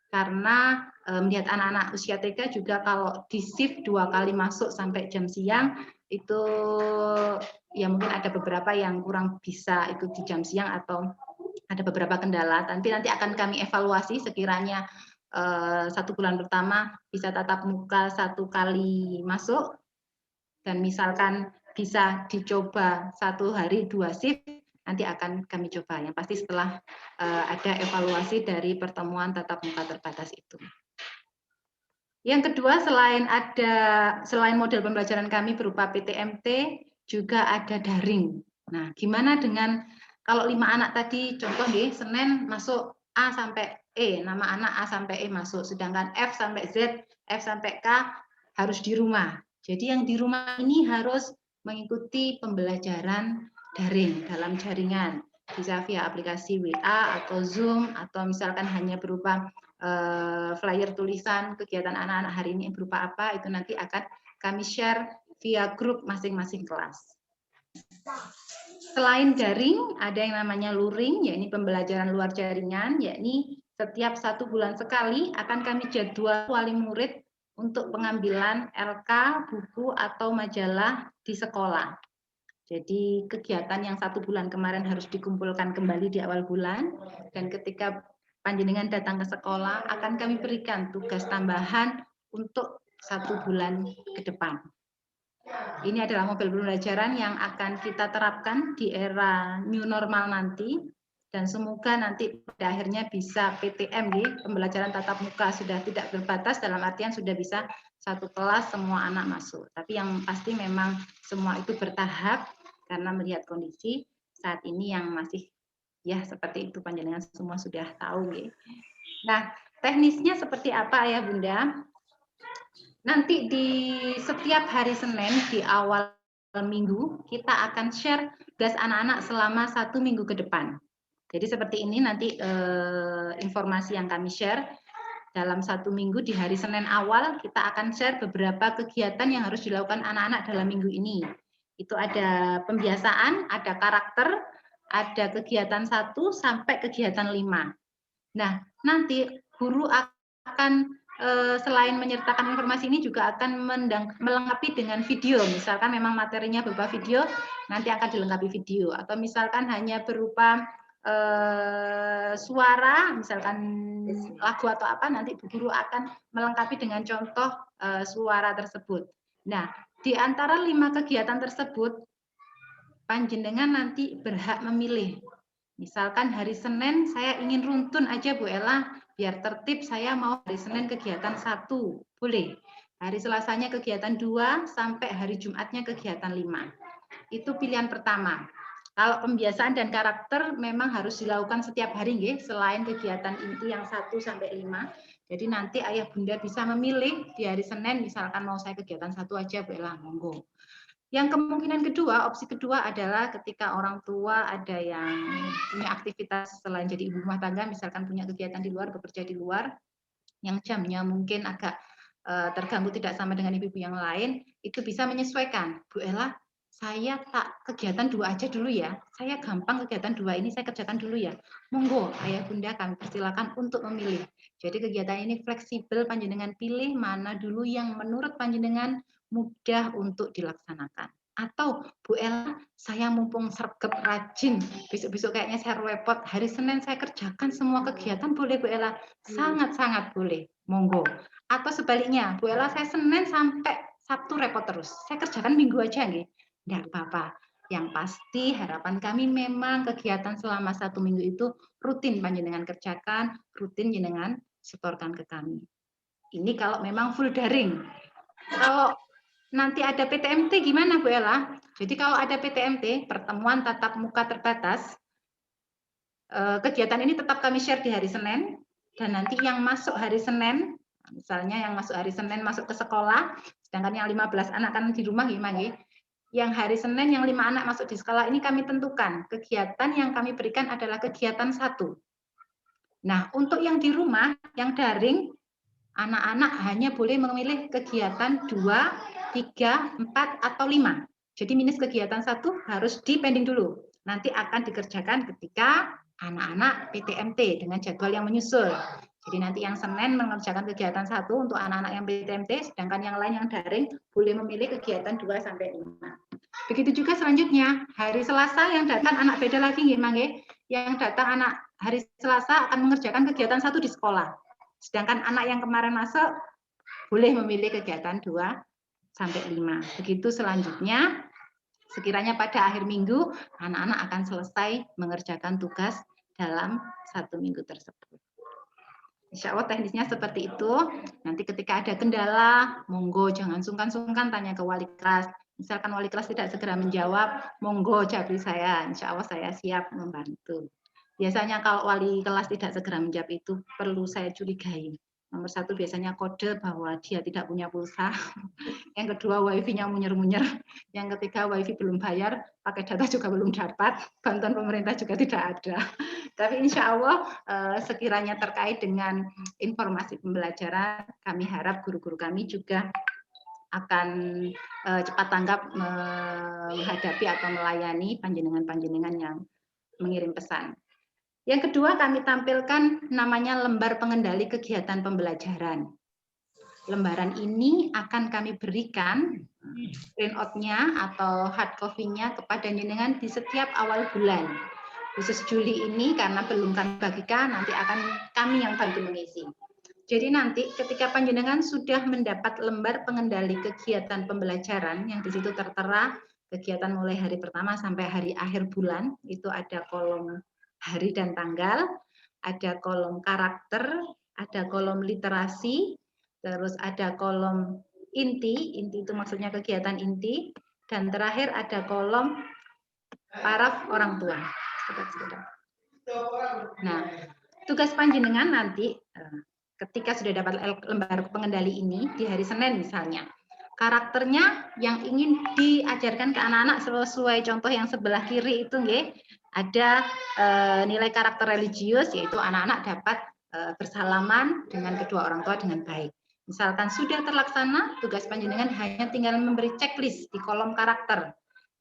Karena melihat anak-anak usia TK juga kalau di shift 2 kali masuk sampai jam siang itu ya mungkin ada beberapa yang kurang bisa ikut di jam siang atau ada beberapa kendala. Nanti akan kami evaluasi sekiranya 1 bulan pertama bisa tatap muka 1 kali masuk dan misalkan bisa dicoba 1 hari 2 shift, nanti akan kami coba. Yang pasti setelah ada evaluasi dari pertemuan tatap muka terbatas itu. Yang kedua, selain model pembelajaran kami berupa PTMT, juga ada daring. Nah, gimana dengan kalau 5 anak tadi, contoh Senin masuk A sampai E, nama anak A sampai E masuk, sedangkan F sampai Z, F sampai K harus di rumah. Jadi yang di rumah ini harus mengikuti pembelajaran daring dalam jaringan, bisa via aplikasi WA atau Zoom, atau misalkan hanya berupa flyer tulisan kegiatan anak-anak hari ini berupa apa, itu nanti akan kami share via grup masing-masing kelas. Selain daring, ada yang namanya luring, yakni pembelajaran luar jaringan, yakni setiap 1 bulan sekali akan kami jadwal wali murid untuk pengambilan LK, buku, atau majalah di sekolah. Jadi kegiatan yang 1 bulan kemarin harus dikumpulkan kembali di awal bulan, dan ketika panjenengan datang ke sekolah akan kami berikan tugas tambahan untuk 1 bulan ke depan. Ini adalah model pembelajaran yang akan kita terapkan di era new normal nanti, dan semoga nanti pada akhirnya bisa PTM, pembelajaran tatap muka sudah tidak terbatas, dalam artian sudah bisa 1 kelas semua anak masuk. Tapi yang pasti memang semua itu bertahap karena melihat kondisi saat ini yang masih ya seperti itu, panjenengan semua sudah tahu. Nah, teknisnya seperti apa ya Bunda? Nanti di setiap hari Senin di awal minggu kita akan share tugas anak-anak selama 1 minggu ke depan. Jadi seperti ini nanti informasi yang kami share dalam 1 minggu. Di hari Senin awal kita akan share beberapa kegiatan yang harus dilakukan anak-anak dalam minggu ini. Itu ada pembiasaan, ada karakter, ada kegiatan 1 sampai kegiatan 5. Nah, nanti guru akan selain menyertakan informasi ini juga akan melengkapi dengan video. Misalkan memang materinya berupa video, nanti akan dilengkapi video. Atau misalkan hanya berupa suara, misalkan lagu atau apa, nanti Bu Guru akan melengkapi dengan contoh suara tersebut. Nah, di antara 5 kegiatan tersebut, panjenengan nanti berhak memilih. Misalkan hari Senin saya ingin runtun aja Bu Ella, biar tertib saya mau hari Senin kegiatan 1, boleh. Hari Selasanya kegiatan 2, sampai hari Jumatnya kegiatan 5. Itu pilihan pertama. Kalau pembiasaan dan karakter memang harus dilakukan setiap hari, selain kegiatan itu yang 1 sampai 5. Jadi nanti ayah bunda bisa memilih di hari Senin, misalkan mau saya kegiatan 1 aja Bu Ella, monggo. Yang kemungkinan kedua, opsi kedua adalah ketika orang tua ada yang punya aktivitas selain jadi ibu rumah tangga, misalkan punya kegiatan di luar, bekerja di luar, yang jamnya mungkin agak terganggu tidak sama dengan ibu-ibu yang lain, itu bisa menyesuaikan. Bu Ella, saya tak kegiatan 2 aja dulu ya, saya gampang kegiatan 2 ini saya kerjakan dulu ya. Monggo, ayah bunda kami persilakan untuk memilih. Jadi kegiatan ini fleksibel, panjenengan pilih mana dulu yang menurut panjenengan mudah untuk dilaksanakan. Atau Bu Ella, saya mumpung sergap rajin, besok-besok kayaknya saya repot, hari Senin saya kerjakan semua kegiatan, boleh Bu Ella? Sangat-sangat boleh, monggo. Atau sebaliknya, Bu Ella saya Senin sampai Sabtu repot terus, saya kerjakan Minggu aja nggih. Enggak apa-apa. Yang pasti harapan kami memang kegiatan selama 1 minggu itu rutin panjenengan kerjakan, rutin jenengan setorkan ke kami. Ini kalau memang full daring. Kalau nanti ada PTMT gimana Bu Ella? Jadi kalau ada PTMT, pertemuan tatap muka terbatas, kegiatan ini tetap kami share di hari Senin, dan nanti yang masuk hari Senin, misalnya yang masuk hari Senin masuk ke sekolah, sedangkan yang 15 anak kan di rumah gimana? Yang hari Senin yang 5 anak masuk di sekolah ini kami tentukan, kegiatan yang kami berikan adalah kegiatan 1. Nah, untuk yang di rumah, yang daring, anak-anak hanya boleh memilih kegiatan 2, 3, 4, atau 5. Jadi minus kegiatan 1 harus dipending dulu. Nanti akan dikerjakan ketika anak-anak PTMT dengan jadwal yang menyusul. Jadi nanti yang Senin mengerjakan kegiatan 1 untuk anak-anak yang PTMT, sedangkan yang lain yang daring boleh memilih kegiatan 2 sampai 5. Begitu juga selanjutnya, hari Selasa yang datang anak beda lagi nggih, yang datang anak hari Selasa akan mengerjakan kegiatan 1 di sekolah. Sedangkan anak yang kemarin masuk boleh memilih kegiatan 2 sampai 5. Begitu selanjutnya, sekiranya pada akhir minggu anak-anak akan selesai mengerjakan tugas dalam 1 minggu tersebut. Insya Allah teknisnya seperti itu. Nanti ketika ada kendala, monggo jangan sungkan-sungkan tanya ke wali kelas. Misalkan wali kelas tidak segera menjawab, monggo jawab saya. Insya Allah saya siap membantu. Biasanya kalau wali kelas tidak segera menjawab itu perlu saya curigai. Nomor 1 biasanya kode bahwa dia tidak punya pulsa. Yang kedua wifi-nya munyer-munyer. Yang ketiga wifi belum bayar, pakai data juga belum dapat, bantuan pemerintah juga tidak ada. Tapi insya Allah sekiranya terkait dengan informasi pembelajaran, kami harap guru-guru kami juga akan cepat tanggap menghadapi atau melayani panjenengan-panjenengan yang mengirim pesan. Yang kedua kami tampilkan namanya lembar pengendali kegiatan pembelajaran. lembaran ini akan kami berikan printout-nya atau hard copy-nya kepada jenengan di setiap awal bulan. Khusus Juli ini karena belum kami bagikan, nanti akan kami yang bantu mengisi. Jadi nanti ketika panjenengan sudah mendapat lembar pengendali kegiatan pembelajaran yang di situ tertera kegiatan mulai hari pertama sampai hari akhir bulan, itu ada kolom hari dan tanggal, ada kolom karakter, ada kolom literasi, terus ada kolom inti itu maksudnya kegiatan inti, dan terakhir ada kolom paraf orang tua. Nah, tugas panjenengan nanti ketika sudah dapat lembar pengendali ini di hari Senin misalnya, karakternya yang ingin diajarkan ke anak-anak sesuai contoh yang sebelah kiri itu nggih, ada nilai karakter religius, yaitu anak-anak dapat bersalaman dengan kedua orang tua dengan baik. Misalkan sudah terlaksana, tugas panjenengan hanya tinggal memberi checklist di kolom karakter.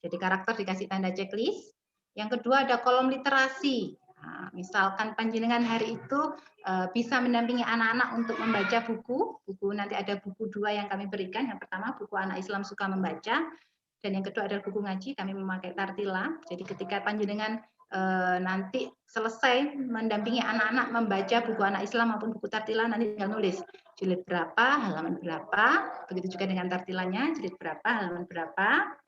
Jadi karakter dikasih tanda checklist. Yang kedua ada kolom literasi. Nah, misalkan panjenengan hari itu bisa mendampingi anak-anak untuk membaca buku. Nanti ada buku 2 yang kami berikan. Yang pertama buku Anak Islam Suka Membaca, dan yang kedua adalah buku ngaji. Kami memakai Tartila. Jadi ketika panjenengan nanti selesai mendampingi anak-anak membaca buku Anak Islam maupun buku Tartila, nanti tinggal nulis jilid berapa, halaman berapa. Begitu juga dengan Tartilanya, jilid berapa, halaman berapa.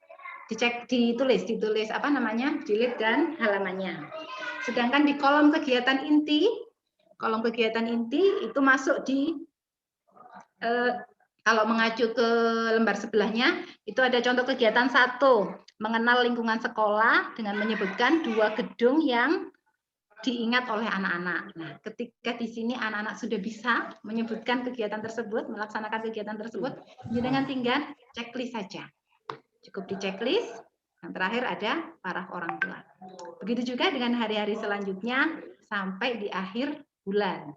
Ditulis apa namanya, jilid dan halamannya. Sedangkan di kolom kegiatan inti itu masuk di kalau mengacu ke lembar sebelahnya, itu ada contoh kegiatan 1, mengenal lingkungan sekolah dengan menyebutkan 2 gedung yang diingat oleh anak-anak. Nah, ketika di sini anak-anak sudah bisa menyebutkan kegiatan tersebut, melaksanakan kegiatan tersebut, dengan tinggal checklist saja. Cukup di checklist. Yang terakhir ada paraf orang tua. Begitu juga dengan hari-hari selanjutnya sampai di akhir bulan.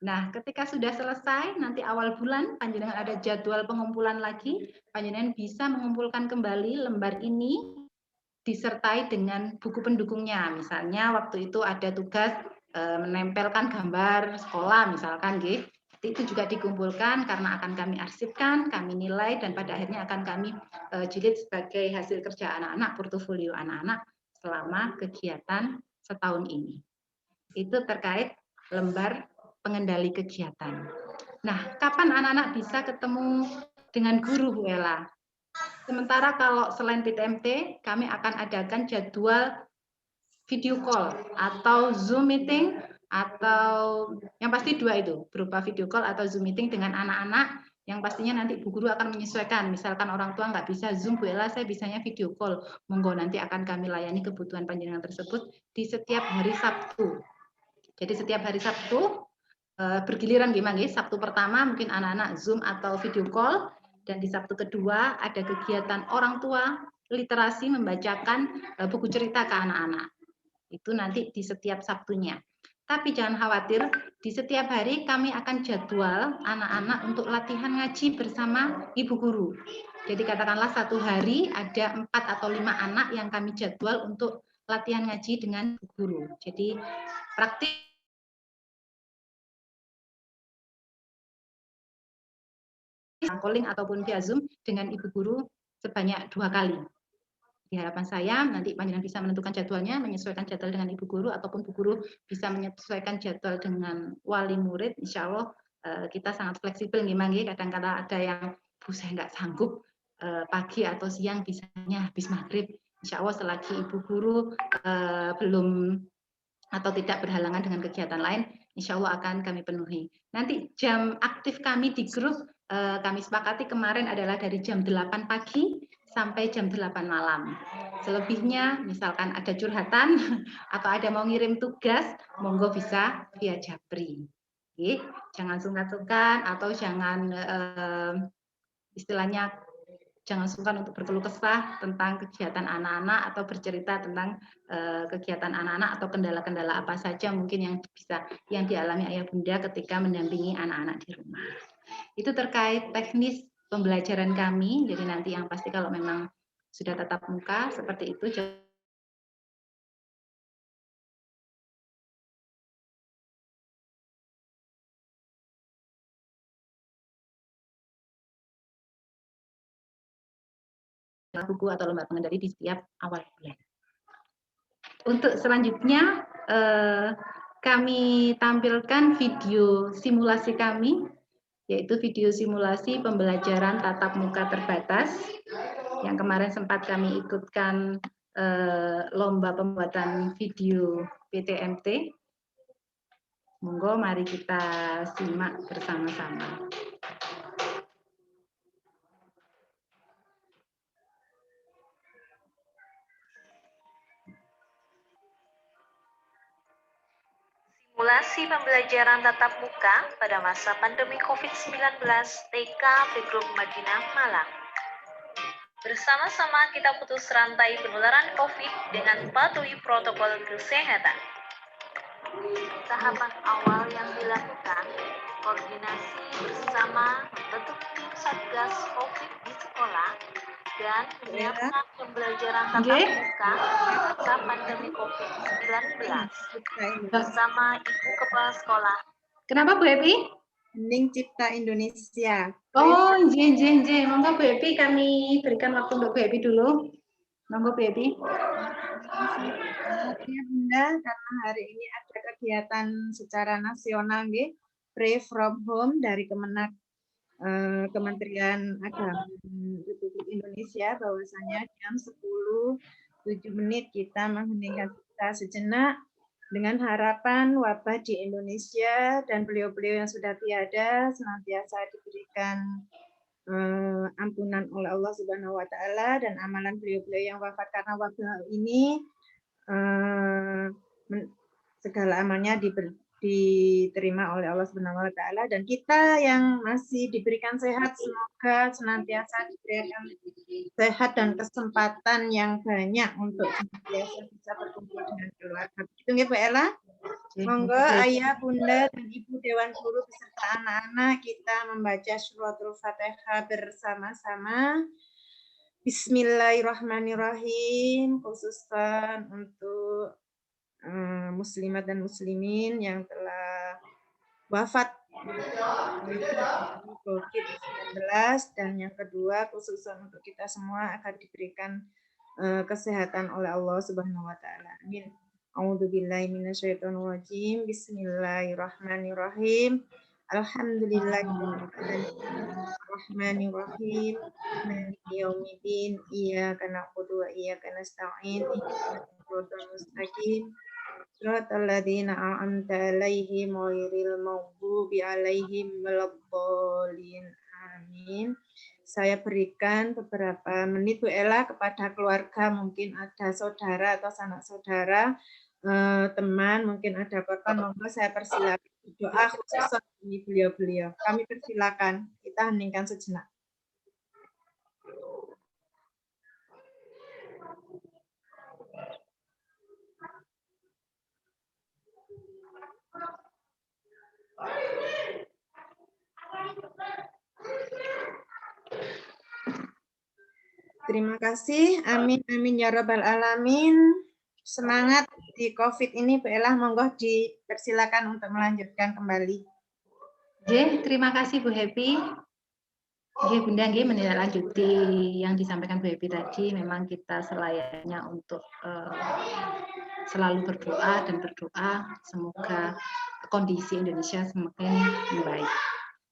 Nah, ketika sudah selesai, nanti awal bulan, panjenengan ada jadwal pengumpulan lagi, panjenengan bisa mengumpulkan kembali lembar ini, disertai dengan buku pendukungnya. Misalnya waktu itu ada tugas menempelkan gambar sekolah, misalkan, itu juga dikumpulkan karena akan kami arsipkan, kami nilai, dan pada akhirnya akan kami jilid sebagai hasil kerja anak-anak, portofolio anak-anak selama kegiatan setahun ini. Itu terkait lembar pengendali kegiatan. Nah, kapan anak-anak bisa ketemu dengan guru, Bu Ella? Sementara kalau selain PTMT, kami akan adakan jadwal video call atau Zoom meeting, atau yang pasti 2 itu, berupa video call atau Zoom meeting dengan anak-anak, yang pastinya nanti Bu Guru akan menyesuaikan. Misalkan orang tua nggak bisa Zoom, Bu Ella, saya bisanya video call. Monggo, nanti akan kami layani kebutuhan panjenengan tersebut di setiap hari Sabtu. Jadi setiap hari Sabtu, bergiliran gimana? Sabtu pertama mungkin anak-anak Zoom atau video call, dan di Sabtu kedua ada kegiatan orang tua literasi membacakan buku cerita ke anak-anak. Itu nanti di setiap Sabtunya. Tapi jangan khawatir, di setiap hari kami akan jadwal anak-anak untuk latihan ngaji bersama ibu guru. Jadi katakanlah satu hari ada 4 atau 5 anak yang kami jadwal untuk latihan ngaji dengan ibu guru. Jadi praktik calling ataupun via Zoom dengan ibu guru sebanyak 2 kali. Di harapan saya nanti panjenengan bisa menentukan jadwalnya, menyesuaikan jadwal dengan ibu guru, ataupun bu guru bisa menyesuaikan jadwal dengan wali murid. Insya Allah kita sangat fleksibel nih, Manggi. Kadang-kadang ada yang Bu saya nggak sanggup pagi atau siang, bisanya habis maghrib. Insya Allah selagi ibu guru belum atau tidak berhalangan dengan kegiatan lain, insya Allah akan kami penuhi. Nanti jam aktif kami di grup kami sepakati kemarin adalah dari jam 8 pagi sampai jam 8 malam. Selebihnya misalkan ada curhatan atau ada mau ngirim tugas, monggo bisa via Japri. Oke, jangan sungkan-sungkan atau jangan istilahnya jangan sungkan untuk berkeluh kesah tentang kegiatan anak-anak atau bercerita tentang kegiatan anak-anak atau kendala-kendala apa saja mungkin yang dialami ayah bunda ketika mendampingi anak-anak di rumah. Itu terkait teknis pembelajaran kami. Jadi nanti yang pasti kalau memang sudah tatap muka seperti itu. buku atau lomba pengendali di setiap awal bulan. Untuk selanjutnya kami tampilkan video simulasi kami, yaitu video simulasi pembelajaran tatap muka terbatas yang kemarin sempat kami ikutkan lomba pembuatan video PTMT. Monggo mari kita simak bersama-sama. Simulasi pembelajaran tatap muka pada masa pandemi COVID-19 TK Playgroup Madinah Malang. Bersama-sama kita putus rantai penularan COVID dengan patuhi protokol kesehatan. Tahapan awal yang dilakukan, koordinasi bersama membentuk tim Satgas COVID di sekolah dan menyiapkan pembelajaran tatap muka masa pandemi COVID-19 bersama Ibu Kepala Sekolah. Kenapa Bu Epi? Hening Cipta Indonesia. Oh, j. Monggo Bu Epi, kami berikan waktu untuk Bu Epi dulu. Monggo Bu Epi. Ya Bunda, karena hari ini ada kegiatan secara nasional nggih, Pray from Home dari Kementerian Agama Republik Indonesia, bahwasanya jam 10:07 kita mengheningkan cipta sejenak dengan harapan wabah di Indonesia dan beliau-beliau yang sudah tiada senantiasa diberikan ampunan oleh Allah Subhanahu wa taala, dan amalan beliau-beliau yang wafat karena wabah ini segala amalnya diterima oleh Allah Subhanahu wa taala, dan kita yang masih diberikan sehat semoga senantiasa diberikan sehat dan kesempatan yang banyak untuk senantiasa bisa berkumpul dengan keluarga. Begitu nggih Bu Ella? Monggo Ayah, Bunda, dan Ibu Dewan Guru beserta anak-anak kita membaca suratul Fatihah bersama-sama. Bismillahirrahmanirrahim, khususkan untuk muslimat dan muslimin yang telah wafat COVID-19, dan yang kedua khususan untuk kita semua akan diberikan kesehatan oleh Allah Subhanahu wa taala. Amin. A'udzubillahi minasyaitonirrajim. Bismillahirrahmanirrahim. Alhamdulillahirrahmanirrahim. Maliki yaumiddin. Iyyaka na'budu wa iyyaka nasta'in. Ihdinas siratal mustaqim. Shiratal ladzina an'amta 'alaihim ghairil maghdubi alaihim waladdallin. Amin. Saya berikan beberapa menit Bu Ella kepada keluarga, mungkin ada saudara atau sanak saudara, teman, mungkin ada korban, monggo saya persilakan doa khusus bagi beliau-beliau. Kami persilakan, kita heningkan sejenak. Terima kasih. Amin amin ya rabbal alamin. Semangat di COVID ini Bu Ella, monggo dipersilakan untuk melanjutkan kembali. Terima kasih Bu Happy. Bunda menindaklanjuti yang disampaikan Bu Happy tadi. Memang kita selayaknya untuk selalu berdoa dan berdoa semoga kondisi Indonesia semakin membaik.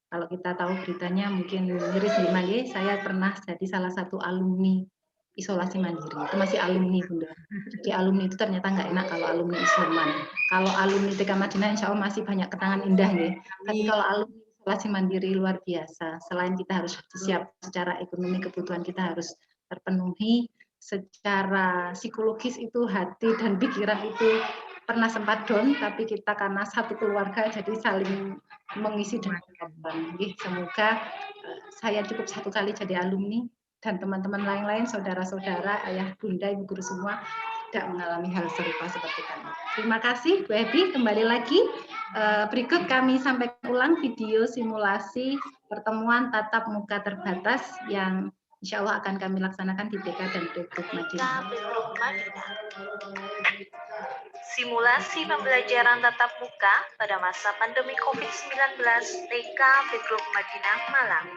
Kalau kita tahu beritanya mungkin miris nih, saya pernah jadi salah satu alumni isolasi mandiri. Itu masih alumni Bunda. Jadi alumni itu ternyata nggak enak kalau alumni isoman. Kalau alumni TK Madinah insya Allah masih banyak kenangan indah nih. Tapi kalau alumni isolasi mandiri luar biasa. Selain kita harus siap secara ekonomi, kebutuhan kita harus terpenuhi, secara psikologis itu hati dan pikiran itu pernah sempat down, tapi kita karena satu keluarga jadi saling mengisi dan menopang. Semoga saya cukup satu kali jadi alumni dan teman-teman lain-lain, saudara-saudara, ayah, bunda, ibu guru semua tidak mengalami hal serupa seperti kami. Terima kasih Bu Ebi. Kembali lagi berikut kami sampaikan ulang video simulasi pertemuan tatap muka terbatas yang insya Allah akan kami laksanakan di TK dan Playgroup Madinah. Simulasi pembelajaran tatap muka pada masa pandemi COVID-19 TK Playgroup Madinah Malang.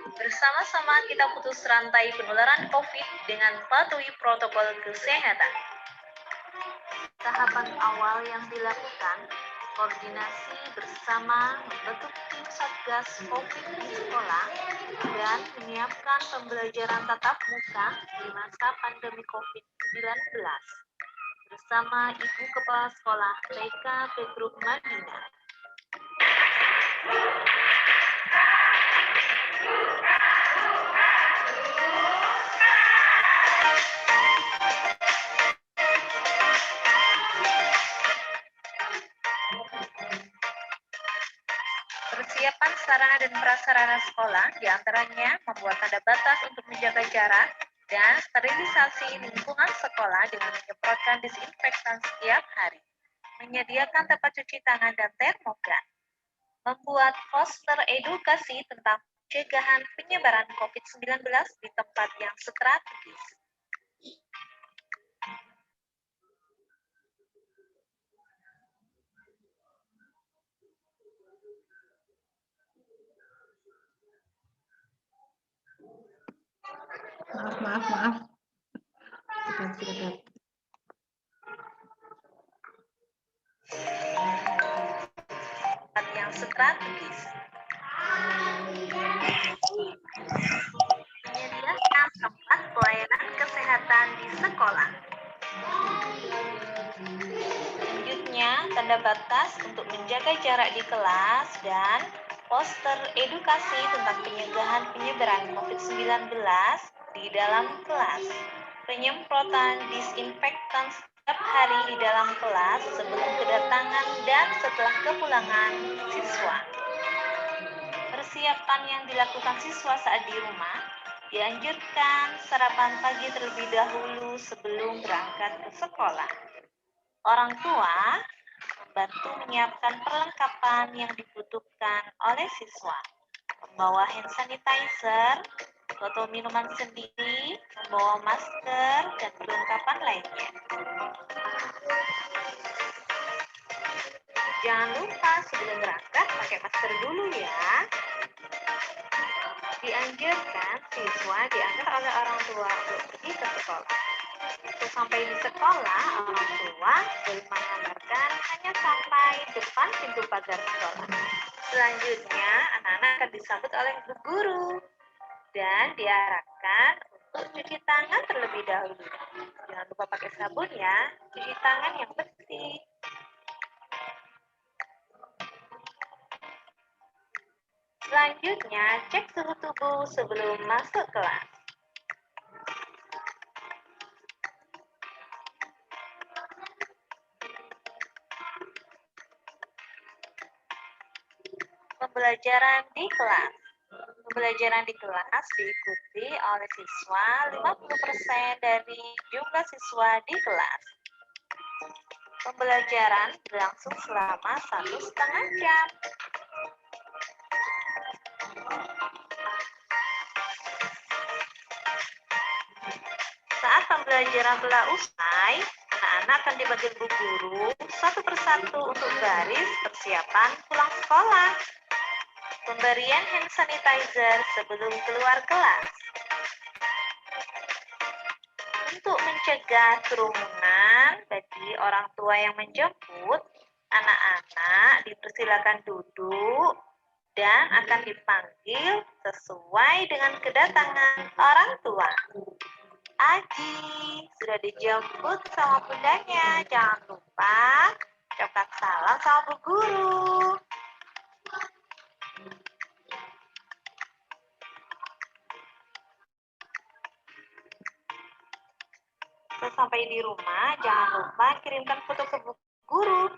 Bersama-sama kita putus rantai penularan COVID dengan patuhi protokol kesehatan. Tahapan awal yang dilakukan, koordinasi bersama membentuk tim Satgas COVID di sekolah dan menyiapkan pembelajaran tatap muka di masa pandemi COVID-19 bersama Ibu Kepala Sekolah TK Petruk Madinah. Persiapan sarana dan prasarana sekolah diantaranya membuat tanda batas untuk menjaga jarak dan sterilisasi lingkungan sekolah dengan menyemprotkan disinfektan setiap hari, menyediakan tempat cuci tangan dan termogan, membuat poster edukasi tentang pencegahan penyebaran COVID-19 di tempat yang strategis. Maaf. Silakan. Tempat yang strategis. Menyediakan tempat pelayanan kesehatan di sekolah. Selanjutnya, tanda batas untuk menjaga jarak di kelas dan poster edukasi tentang pencegahan penyebaran COVID-19 di dalam kelas. Penyemprotan disinfektan setiap hari di dalam kelas sebelum kedatangan dan setelah kepulangan siswa. Persiapan yang dilakukan siswa saat di rumah, dianjurkan sarapan pagi terlebih dahulu sebelum berangkat ke sekolah. Orang tua membantu menyiapkan perlengkapan yang dibutuhkan oleh siswa, membawa hand sanitizer, botol minuman sendiri, membawa masker, dan perlengkapan lainnya. Jangan lupa sebelum berangkat pakai masker dulu ya. Dianjurkan siswa diantar oleh orang tua untuk pergi ke sekolah. Sesampai di sekolah, orang tua boleh mengantarkan hanya sampai depan pintu pagar sekolah. Selanjutnya, anak-anak akan disambut oleh ibu guru dan diarahkan untuk cuci tangan terlebih dahulu. Jangan lupa pakai sabun ya, cuci tangan yang bersih. Selanjutnya, cek suhu tubuh sebelum masuk kelas. Pembelajaran di kelas. Pembelajaran di kelas diikuti oleh siswa 50% dari jumlah siswa di kelas. Pembelajaran berlangsung selama 1,5 jam. Saat pembelajaran telah usai, anak-anak akan dibagi ibu guru satu persatu untuk baris persiapan pulang sekolah. Pemberian hand sanitizer sebelum keluar kelas. Untuk mencegah kerumunan bagi orang tua yang menjemput, anak-anak dipersilakan duduk dan akan dipanggil sesuai dengan kedatangan orang tua. Aji, sudah dijemput sama bundanya. Jangan lupa ucapkan salam sama bu guru. Sampai di rumah, jangan lupa kirimkan foto ke bu guru.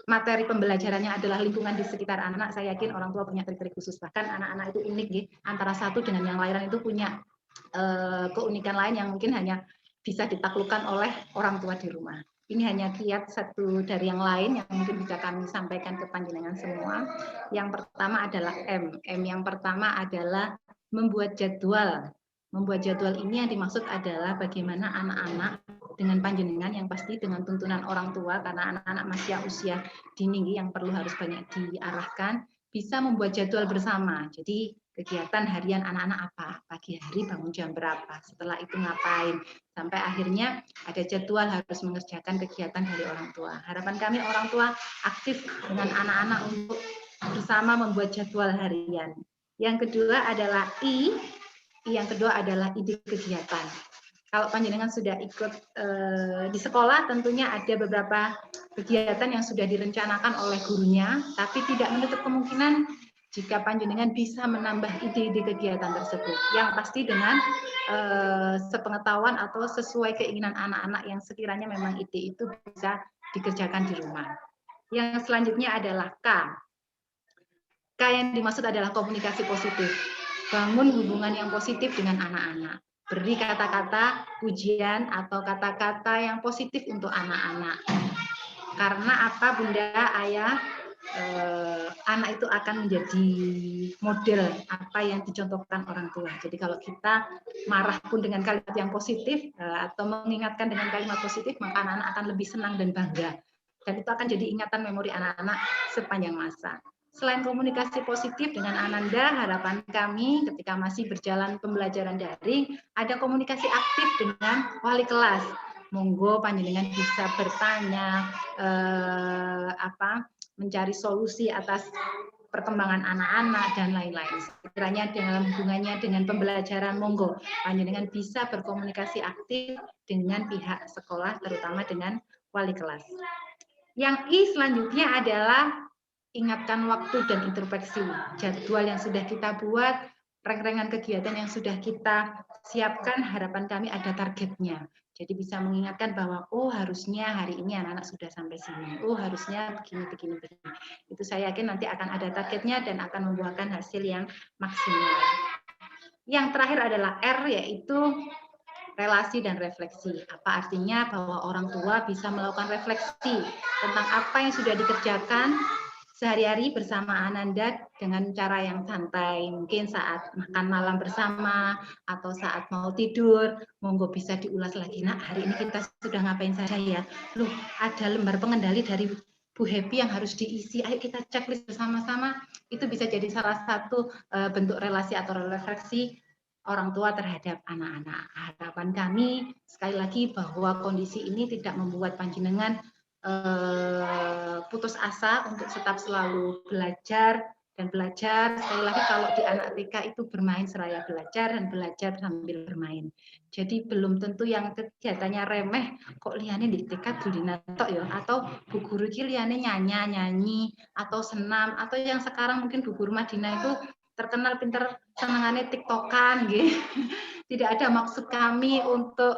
materi pembelajarannya adalah lingkungan di sekitar anak, saya yakin orang tua punya trik-trik khusus. Bahkan anak-anak itu unik, ya. Antara satu dengan yang lain itu punya keunikan lain yang mungkin hanya bisa ditaklukkan oleh orang tua di rumah. Ini hanya kiat satu dari yang lain yang mungkin bisa kami sampaikan ke panjenengan semua. Yang pertama adalah M. M yang pertama adalah membuat jadwal. Membuat jadwal ini yang dimaksud adalah bagaimana anak-anak dengan panjenengan yang pasti dengan tuntunan orang tua, karena anak-anak masih usia dini yang perlu harus banyak diarahkan, bisa membuat jadwal bersama. Jadi kegiatan harian anak-anak apa, pagi hari bangun jam berapa, setelah itu ngapain, sampai akhirnya ada jadwal harus mengerjakan kegiatan dari orang tua. Harapan kami orang tua aktif dengan anak-anak untuk bersama membuat jadwal harian. Yang kedua adalah I yang kedua adalah ide kegiatan. Kalau panjenengan sudah ikut di sekolah, tentunya ada beberapa kegiatan yang sudah direncanakan oleh gurunya, tapi tidak menutup kemungkinan jika panjenengan bisa menambah ide-ide kegiatan tersebut, yang pasti dengan sepengetahuan atau sesuai keinginan anak-anak yang sekiranya memang ide itu bisa dikerjakan di rumah. Yang selanjutnya adalah K. K yang dimaksud adalah komunikasi positif. Bangun hubungan yang positif dengan anak-anak. Beri kata-kata pujian atau kata-kata yang positif untuk anak-anak. Karena apa, Bunda, Ayah? Anak itu akan menjadi model apa yang dicontohkan orang tua. Jadi kalau kita marah pun dengan kalimat yang positif atau mengingatkan dengan kalimat positif, maka anak-anak akan lebih senang dan bangga. Dan itu akan jadi ingatan memori anak-anak sepanjang masa. Selain komunikasi positif dengan Ananda, harapan kami ketika masih berjalan pembelajaran daring, ada komunikasi aktif dengan wali kelas. Monggo panjenengan bisa bertanya, mencari solusi atas perkembangan anak-anak dan lain-lain. Sekiranya dalam hubungannya dengan pembelajaran, monggo panjenengan bisa berkomunikasi aktif dengan pihak sekolah, terutama dengan wali kelas. Yang I selanjutnya adalah ingatkan waktu dan introspeksi. Jadwal yang sudah kita buat, rangkaian kegiatan yang sudah kita siapkan, harapan kami ada targetnya. Jadi bisa mengingatkan bahwa, oh harusnya hari ini anak-anak sudah sampai sini. Oh harusnya begini. Itu saya yakin nanti akan ada targetnya dan akan membuahkan hasil yang maksimal. Yang terakhir adalah R, yaitu relasi dan refleksi. Apa artinya? Bahwa orang tua bisa melakukan refleksi tentang apa yang sudah dikerjakan sehari-hari bersama Ananda dengan cara yang santai, mungkin saat makan malam bersama atau saat mau tidur, monggo bisa diulas lagi. Nah, hari ini kita sudah ngapain saja ya? Loh, ada lembar pengendali dari Bu Happy yang harus diisi. Ayo kita checklist bersama-sama. Itu bisa jadi salah satu bentuk relasi atau refleksi orang tua terhadap anak-anak. Harapan kami sekali lagi bahwa kondisi ini tidak membuat panjenengan putus asa untuk tetap selalu belajar dan belajar. Sekali lagi kalau di anak TK itu bermain seraya belajar dan belajar sambil bermain. Jadi belum tentu yang kegiatannya remeh kok liane di TK dulina tok ya, atau bu guru ki liane nyanyi atau senam, atau yang sekarang mungkin bu guru Madinah itu terkenal pinter senengane tiktokan gitu. Tidak ada maksud kami untuk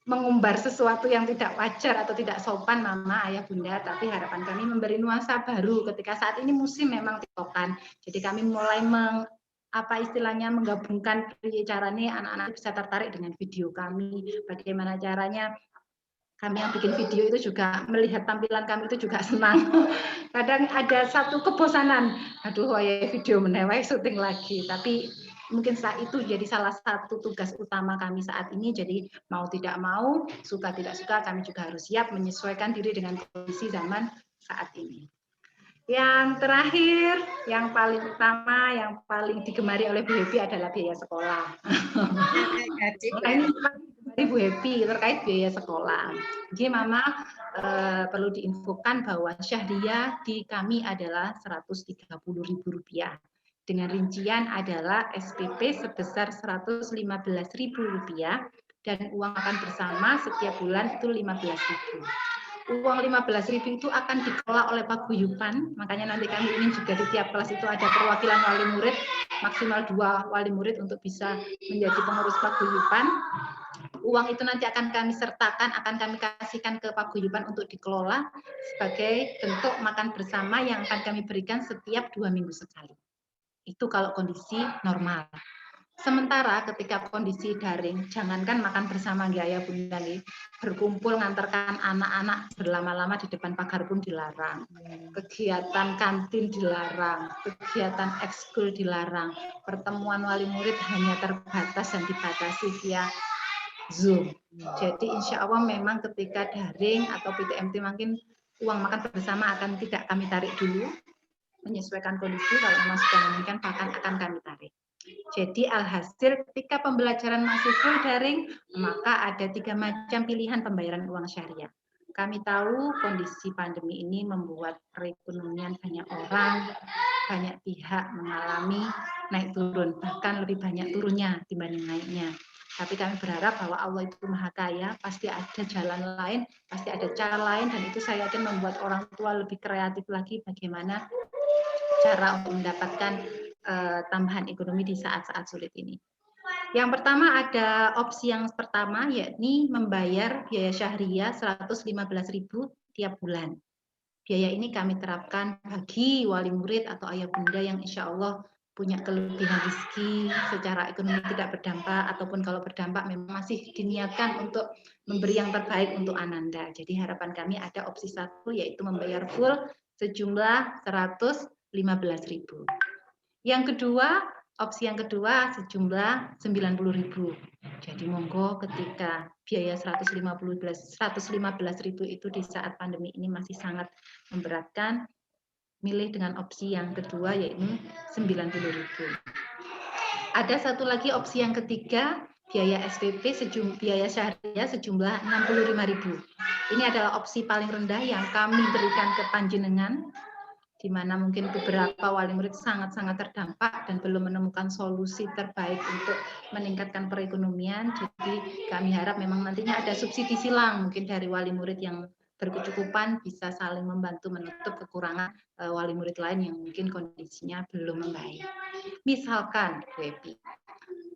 mengumbar sesuatu yang tidak wajar atau tidak sopan mama, ayah, bunda, tapi harapan kami memberi nuansa baru ketika saat ini musim memang tiktokan. Jadi kami mulai menggabungkan caranya anak-anak bisa tertarik dengan video kami, bagaimana caranya kami yang bikin video itu juga melihat tampilan kami itu juga senang. Kadang ada satu kebosanan, aduh ya video menewai syuting lagi, tapi mungkin saat itu jadi salah satu tugas utama kami saat ini. Jadi mau tidak mau, suka tidak suka, kami juga harus siap menyesuaikan diri dengan kondisi zaman saat ini. Yang terakhir, yang paling utama, yang paling digemari oleh Bu Happy adalah biaya sekolah. Ini Bu Happy terkait biaya sekolah. Jadi Mama perlu diinfokan bahwa syahriah di kami adalah Rp130.000. Dengan rincian adalah SPP sebesar Rp115.000 dan uang makan bersama setiap bulan itu Rp15.000. Uang Rp15.000 itu akan dikelola oleh paguyuban, makanya nanti kami ingin juga di tiap kelas itu ada perwakilan wali murid, maksimal 2 wali murid untuk bisa menjadi pengurus paguyuban. Uang itu nanti akan kami sertakan, akan kami kasihkan ke paguyuban untuk dikelola sebagai bentuk makan bersama yang akan kami berikan setiap 2 minggu sekali. Itu kalau kondisi normal. Sementara ketika kondisi daring, jangankan makan bersama ya Bunda, berkumpul ngantarkan anak-anak berlama-lama di depan pagar pun dilarang. Kegiatan kantin dilarang, kegiatan ekskul dilarang. Pertemuan wali murid hanya terbatas dan dibatasi via Zoom. Jadi insya Allah memang ketika daring atau PTMT mungkin uang makan bersama akan tidak kami tarik dulu, menyesuaikan kondisi, kalau memang sudah memungkinkan bahkan akan kami tarik. Jadi alhasil ketika pembelajaran masih full daring, maka ada 3 macam pilihan pembayaran uang syariah. Kami tahu kondisi pandemi ini membuat perekonomian banyak orang, banyak pihak mengalami naik turun, bahkan lebih banyak turunnya dibanding naiknya. Tapi kami berharap bahwa Allah itu Maha Kaya, pasti ada jalan lain, pasti ada cara lain, dan itu saya yakin membuat orang tua lebih kreatif lagi bagaimana cara untuk mendapatkan tambahan ekonomi di saat-saat sulit ini. Yang pertama ada opsi yang pertama, yakni membayar biaya syahriah 115.000 tiap bulan. Biaya ini kami terapkan bagi wali murid atau ayah bunda yang insya Allah punya kelebihan rezeki, secara ekonomi tidak berdampak, ataupun kalau berdampak memang masih diniatkan untuk memberi yang terbaik untuk ananda. Jadi harapan kami ada opsi satu, yaitu membayar full sejumlah 115.000. Yang kedua, opsi yang kedua sejumlah 90.000. Jadi monggo ketika biaya 115.000 itu di saat pandemi ini masih sangat memberatkan, milih dengan opsi yang kedua yaitu 90.000. Ada satu lagi opsi yang ketiga, biaya SPP biaya syariah sejumlah 65.000. Ini adalah opsi paling rendah yang kami berikan ke panjenengan, di mana mungkin beberapa wali murid sangat-sangat terdampak dan belum menemukan solusi terbaik untuk meningkatkan perekonomian. Jadi kami harap memang nantinya ada subsidi silang mungkin dari wali murid yang berkecukupan bisa saling membantu menutup kekurangan wali murid lain yang mungkin kondisinya belum membaik. Misalkan Bu Epi,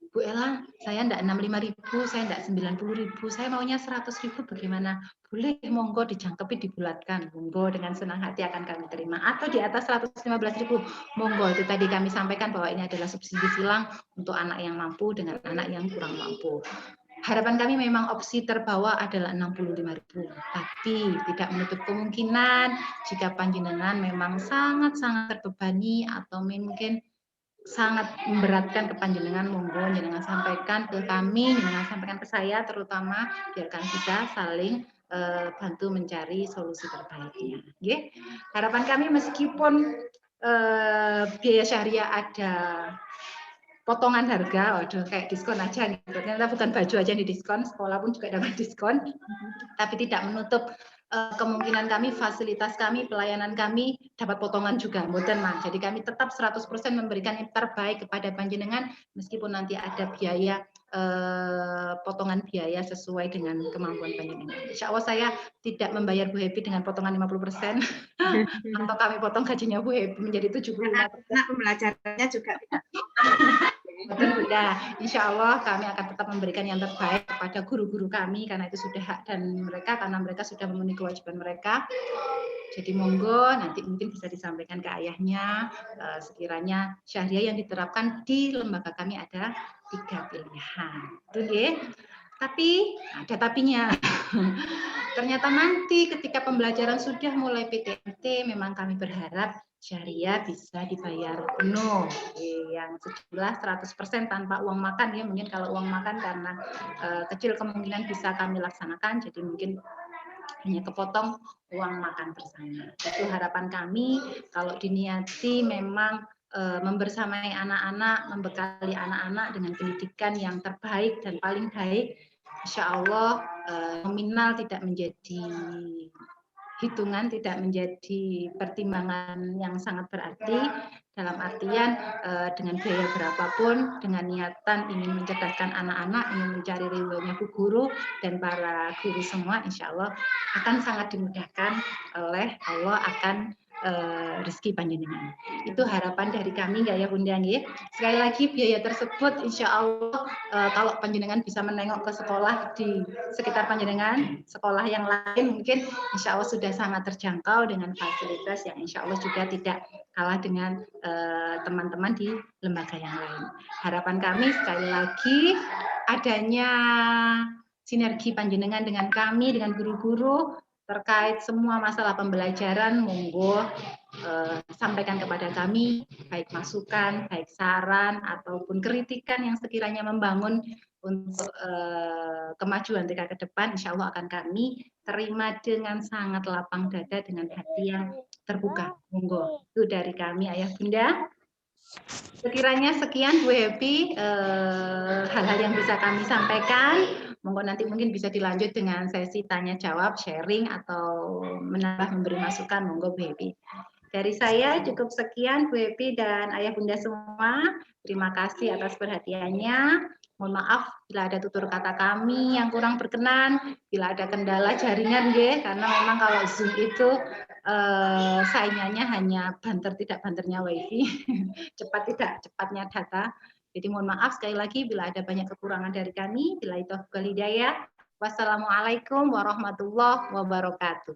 Bu Ella, saya enggak 65.000, saya enggak 90.000, saya maunya 100.000, bagaimana? Boleh, monggo dijangkepi, dibulatkan, monggo dengan senang hati akan kami terima. Atau di atas 115.000, monggo. Itu tadi kami sampaikan bahwa ini adalah subsidi silang untuk anak yang mampu dengan anak yang kurang mampu. Harapan kami memang opsi terbawah adalah 65.000, tapi tidak menutup kemungkinan jika panjenengan memang sangat-sangat terbebani atau mungkin sangat memberatkan ke panjenengan, monggo jenengan sampaikan ke kami, jenengan sampaikan ke saya terutama, biar kami bisa saling bantu mencari solusi terbaiknya. Okay? Harapan kami meskipun biaya syariah ada potongan harga, waduh kayak diskon aja gitu. Ternyata bukan baju aja yang didiskon, sekolah pun juga dapat diskon, tapi tidak menutup kemungkinan kami, fasilitas kami, pelayanan kami dapat potongan juga, mboten mah. Jadi kami tetap 100% memberikan yang terbaik kepada panjenengan meskipun nanti ada biaya potongan biaya sesuai dengan kemampuan panjenengan. Insya Allah saya tidak membayar Bu Happy dengan potongan 50%, atau kami potong gajinya Bu Happy menjadi 75%. Karena pembelajarannya juga tidak. Betul Bunda, insya Allah kami akan tetap memberikan yang terbaik kepada guru-guru kami karena itu sudah hak dan mereka, karena mereka sudah memenuhi kewajiban mereka. Jadi monggo nanti mungkin bisa disampaikan ke ayahnya sekiranya syariah yang diterapkan di lembaga kami ada 3 pilihan. Betul ya? Tapi ada tapinya. Ternyata nanti ketika pembelajaran sudah mulai PTMT memang kami berharap syariah bisa dibayar penuh yang sejumlah 100% tanpa uang makan ya, mungkin kalau uang makan karena kecil kemungkinan bisa kami laksanakan, jadi mungkin hanya kepotong uang makan bersama. Itu harapan kami kalau diniati memang membersamai anak-anak, membekali anak-anak dengan pendidikan yang terbaik dan paling baik, insya Allah nominal tidak menjadi hitungan, tidak menjadi pertimbangan yang sangat berarti, dalam artian dengan biaya berapapun, dengan niatan ingin mencerdaskan anak-anak, ingin mencari ridhonya Bu Guru dan para guru semua, insya Allah akan sangat dimudahkan oleh Allah, akan rezeki panjenengan. Itu harapan dari kami nggak ya Bunda nggih. Sekali lagi biaya tersebut insya Allah kalau panjenengan bisa menengok ke sekolah di sekitar panjenengan, sekolah yang lain mungkin insya Allah sudah sangat terjangkau dengan fasilitas yang insya Allah juga tidak kalah dengan teman-teman di lembaga yang lain. Harapan kami sekali lagi adanya sinergi panjenengan dengan kami, dengan guru-guru terkait semua masalah pembelajaran, monggo sampaikan kepada kami, baik masukan, baik saran, ataupun kritikan yang sekiranya membangun untuk kemajuan TK ke depan, insya Allah akan kami terima dengan sangat lapang dada, dengan hati yang terbuka. Monggo, itu dari kami Ayah Bunda. Sekiranya sekian Bu Happy hal-hal yang bisa kami sampaikan. Monggo nanti mungkin bisa dilanjut dengan sesi tanya jawab, sharing atau menambah memberi masukan. Monggo Bu Happy. Dari saya cukup sekian Bu Happy dan Ayah Bunda semua. Terima kasih atas perhatiannya. Mohon maaf bila ada tutur kata kami yang kurang berkenan, bila ada kendala jaringan nggih, karena memang kalau Zoom itu saingannya hanya banter tidak banternya WiFi, cepat tidak cepatnya data. Jadi mohon maaf sekali lagi bila ada banyak kekurangan dari kami. Bila itu hidayah. Wassalamualaikum warahmatullahi wabarakatuh.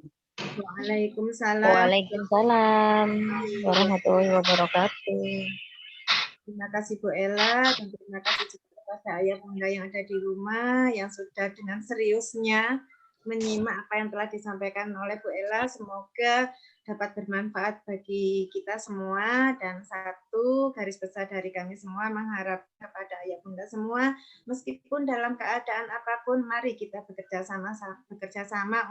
Waalaikumsalam. Waalaikumsalam warahmatullahi wabarakatuh. Terima kasih Bu Ella dan terima kasih juga kepada Ayah Bunda yang ada di rumah yang sudah dengan seriusnya menyimak apa yang telah disampaikan oleh Bu Ella. Semoga dapat bermanfaat bagi kita semua, dan satu garis besar dari kami semua mengharap kepada Ayah Bunda semua, meskipun dalam keadaan apapun, mari kita bekerja sama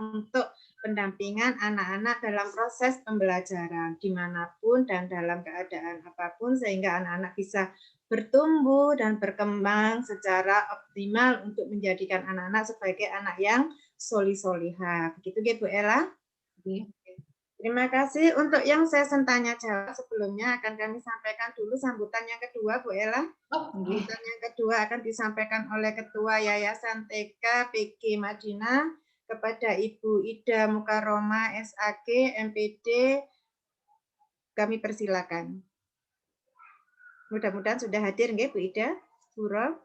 untuk pendampingan anak-anak dalam proses pembelajaran dimanapun dan dalam keadaan apapun, sehingga anak-anak bisa bertumbuh dan berkembang secara optimal untuk menjadikan anak-anak sebagai anak yang solih-solihah. Begitu ya Bu Ella? Terima kasih. Untuk yang sesi tanya jawab sebelumnya akan kami sampaikan dulu sambutan yang kedua Bu Ella. Sambutan yang kedua akan disampaikan oleh Ketua Yayasan TK PG Madinah kepada Ibu Ida Mukaroma SAG MPD. Kami persilakan. Mudah-mudahan sudah hadir nggih Bu Ida? Bu Rom?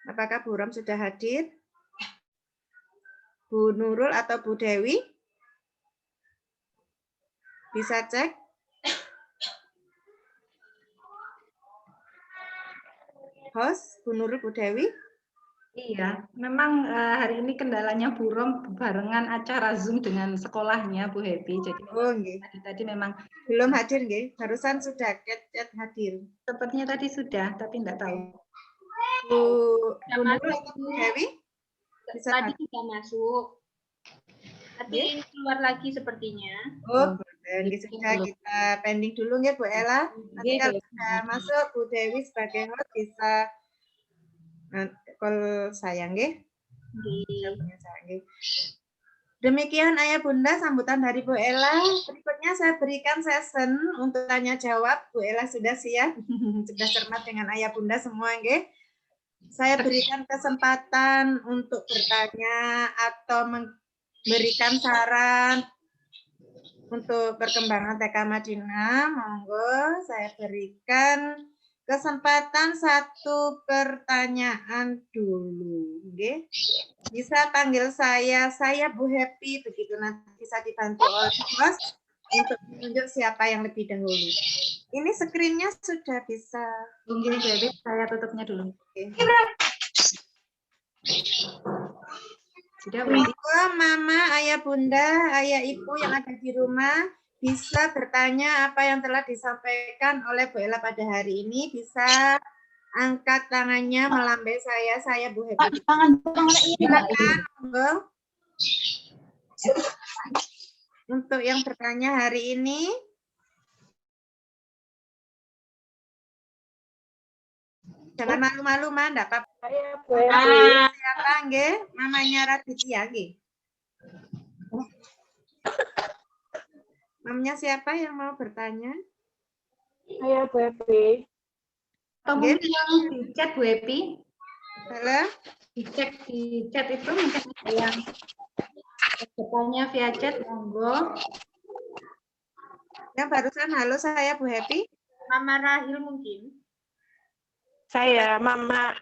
Apakah Bu Rom sudah hadir? Bu Nurul atau Bu Dewi? Bisa cek? Host, Bu Nurul, Bu Dewi? Iya, memang hari ini kendalanya Bu Rom barengan acara Zoom dengan sekolahnya Bu Happy. Jadi tadi memang belum hadir nggih? Barusan sudah chat hadir. Sepertinya tadi sudah, tapi enggak tahu. Bu Nurul atau Bu Dewi? Bisa tadi sudah masuk. Tapi keluar lagi sepertinya. Oh, sudah kita pending dulu ya Bu Ella. Nanti kalau sudah masuk Bu Dewi sebagai host bisa call saya nggih. Demikian Ayah Bunda sambutan dari Bu Ella. Berikutnya saya berikan session untuk tanya jawab. Bu Ella sudah siap? Sudah cermat dengan Ayah Bunda semua nggih. Saya berikan kesempatan untuk bertanya atau memberikan saran untuk perkembangan TK Madinah. Monggo saya berikan kesempatan satu pertanyaan dulu. Oke. Bisa panggil saya Bu Happy, begitu nanti bisa dibantu oleh host untuk menunjuk siapa yang lebih dahulu. Ini screen-nya sudah bisa. Mungkin jadi saya tutupnya dulu. Oke. Sudah, Monggo Mama, Ayah Bunda, Ayah Ibu yang ada di rumah bisa bertanya apa yang telah disampaikan oleh Bu Ella pada hari ini. Bisa angkat tangannya melambai saya Bu Happy. Silakan, monggo. Untuk yang bertanya hari ini. Jangan malu-malu, Ma, enggak apa-apa. Siapa nggih? Mamanya Raditya nggih. Mamanya siapa yang mau bertanya? Saya Bu Happy. Atau mungkin yang di chat Bu Happy? Halo? Dicek di chat itu mungkin yang Depannya via chat, monggo. Yang barusan halo saya Bu Happy. Mama Rahil mungkin. Saya Mama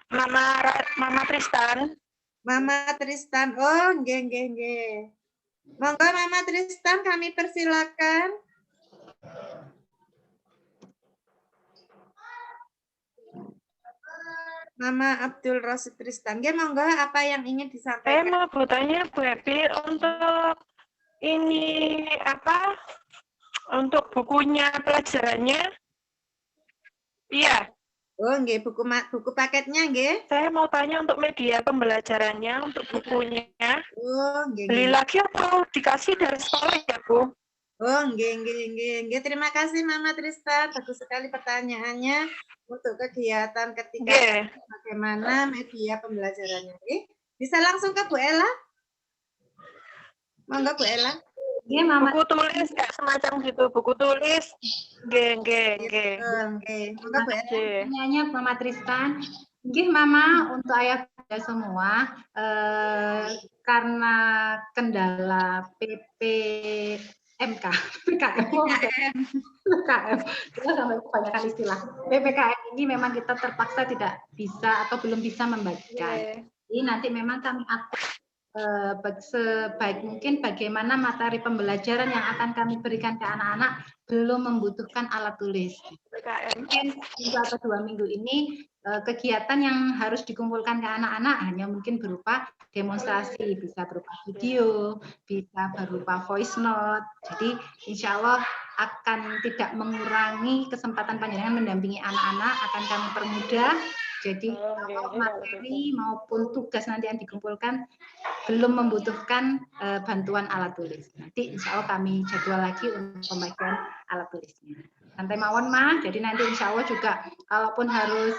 Tristan. Mama Tristan. Oh, nggih. Monggo Mama Tristan kami persilakan. Mama Abdul Rosid Tristan. Nggih, monggo apa yang ingin Saya disampaikan? mau bertanya Bu Happy untuk ini apa? Untuk bukunya pelajarannya? Iya. Oh, nggih, buku paketnya nggih. Saya mau tanya untuk media pembelajarannya, untuk bukunya. Oh, nggih. Beli lagi atau dikasih dari sekolah ya, Bu? Oh, nggih. Terima kasih Mama Tristan. Bagus sekali pertanyaannya untuk kegiatan ketika Nggih. bagaimana media pembelajarannya. Nggih. Bisa langsung ke Bu Ella? Monggo Bu Ella. Nggih, Mama. Buku tulis kayak semacam gitu, buku tulis. Nggih. Nggih. Monggo Bu Ella. Pertanyaannya Mama Tristan. Nggih, Mama, untuk ayah bunda semua, karena kendala PPKM, kita sampai kebanyakan istilah. PPKM ini memang kita terpaksa tidak bisa atau belum bisa membagikan. Jadi nanti memang kami atur sebaik mungkin bagaimana materi pembelajaran yang akan kami berikan ke anak-anak belum membutuhkan alat tulis. Mungkin 1 atau 2 minggu ini kegiatan yang harus dikumpulkan ke anak-anak hanya mungkin berupa demonstrasi, bisa berupa video, bisa berupa voice note. Jadi insya Allah akan tidak mengurangi kesempatan panjenengan mendampingi anak-anak, akan kami permudah. Jadi materi maupun tugas nanti yang dikumpulkan belum membutuhkan bantuan alat tulis. Nanti insya Allah kami jadwal lagi untuk pembagian alat tulisnya. Santai mawon Ma, jadi nanti insya Allah juga kalaupun harus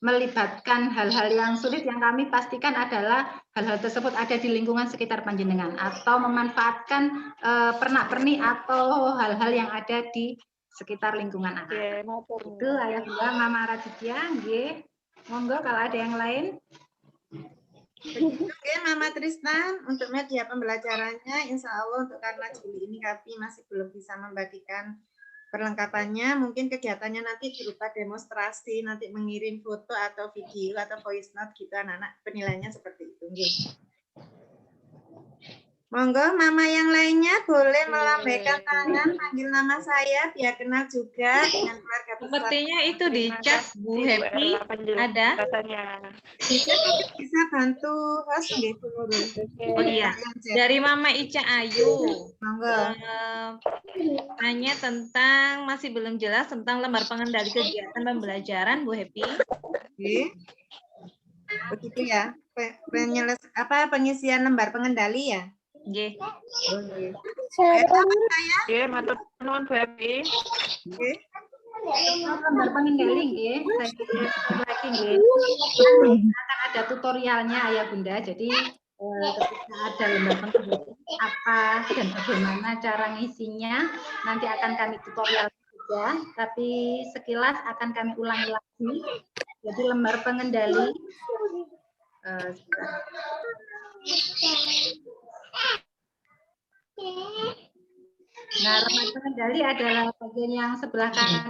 melibatkan hal-hal yang sulit, yang kami pastikan adalah hal-hal tersebut ada di lingkungan sekitar panjenengan atau memanfaatkan pernak-pernik atau hal-hal yang ada di sekitar lingkungan anak. Itu ayah bunda Mama Raditya, nggih. Monggo kalau ada yang lain. Oke, Mama Tristan, untuk media pembelajarannya, insya Allah untuk karena Juli ini kami masih belum bisa membagikan perlengkapannya. Mungkin kegiatannya nanti berupa demonstrasi, nanti mengirim foto atau video atau voice note gitu, anak-anak penilaiannya seperti itu. Nggih. Monggo, Mama yang lainnya boleh melambaikan tangan, panggil nama saya, biar kenal juga dengan keluarga besar. Sepertinya itu di chat Bu Happy ada. Bisa bantu host nggih, Bu Nurul. Oh iya, dari Mama Ica Ayu. Monggo. Tanya tentang masih belum jelas tentang lembar pengendali kegiatan pembelajaran Bu Happy. Oke. Begitu ya. Pengisian lembar pengendali ya? Nggih. Nggih, matur nuwun Bu Happy. Nggih. Lembar pengendali nggih, saya lagi nggih. Akan ada tutorialnya Ayah Bunda. Jadi ketika ada lembar pengendali apa dan bagaimana cara ngisinya, nanti akan kami tutorial juga, tapi sekilas akan kami ulangi lagi. Jadi lembar pengendali nah, lembar pengendali adalah bagian yang sebelah kanan.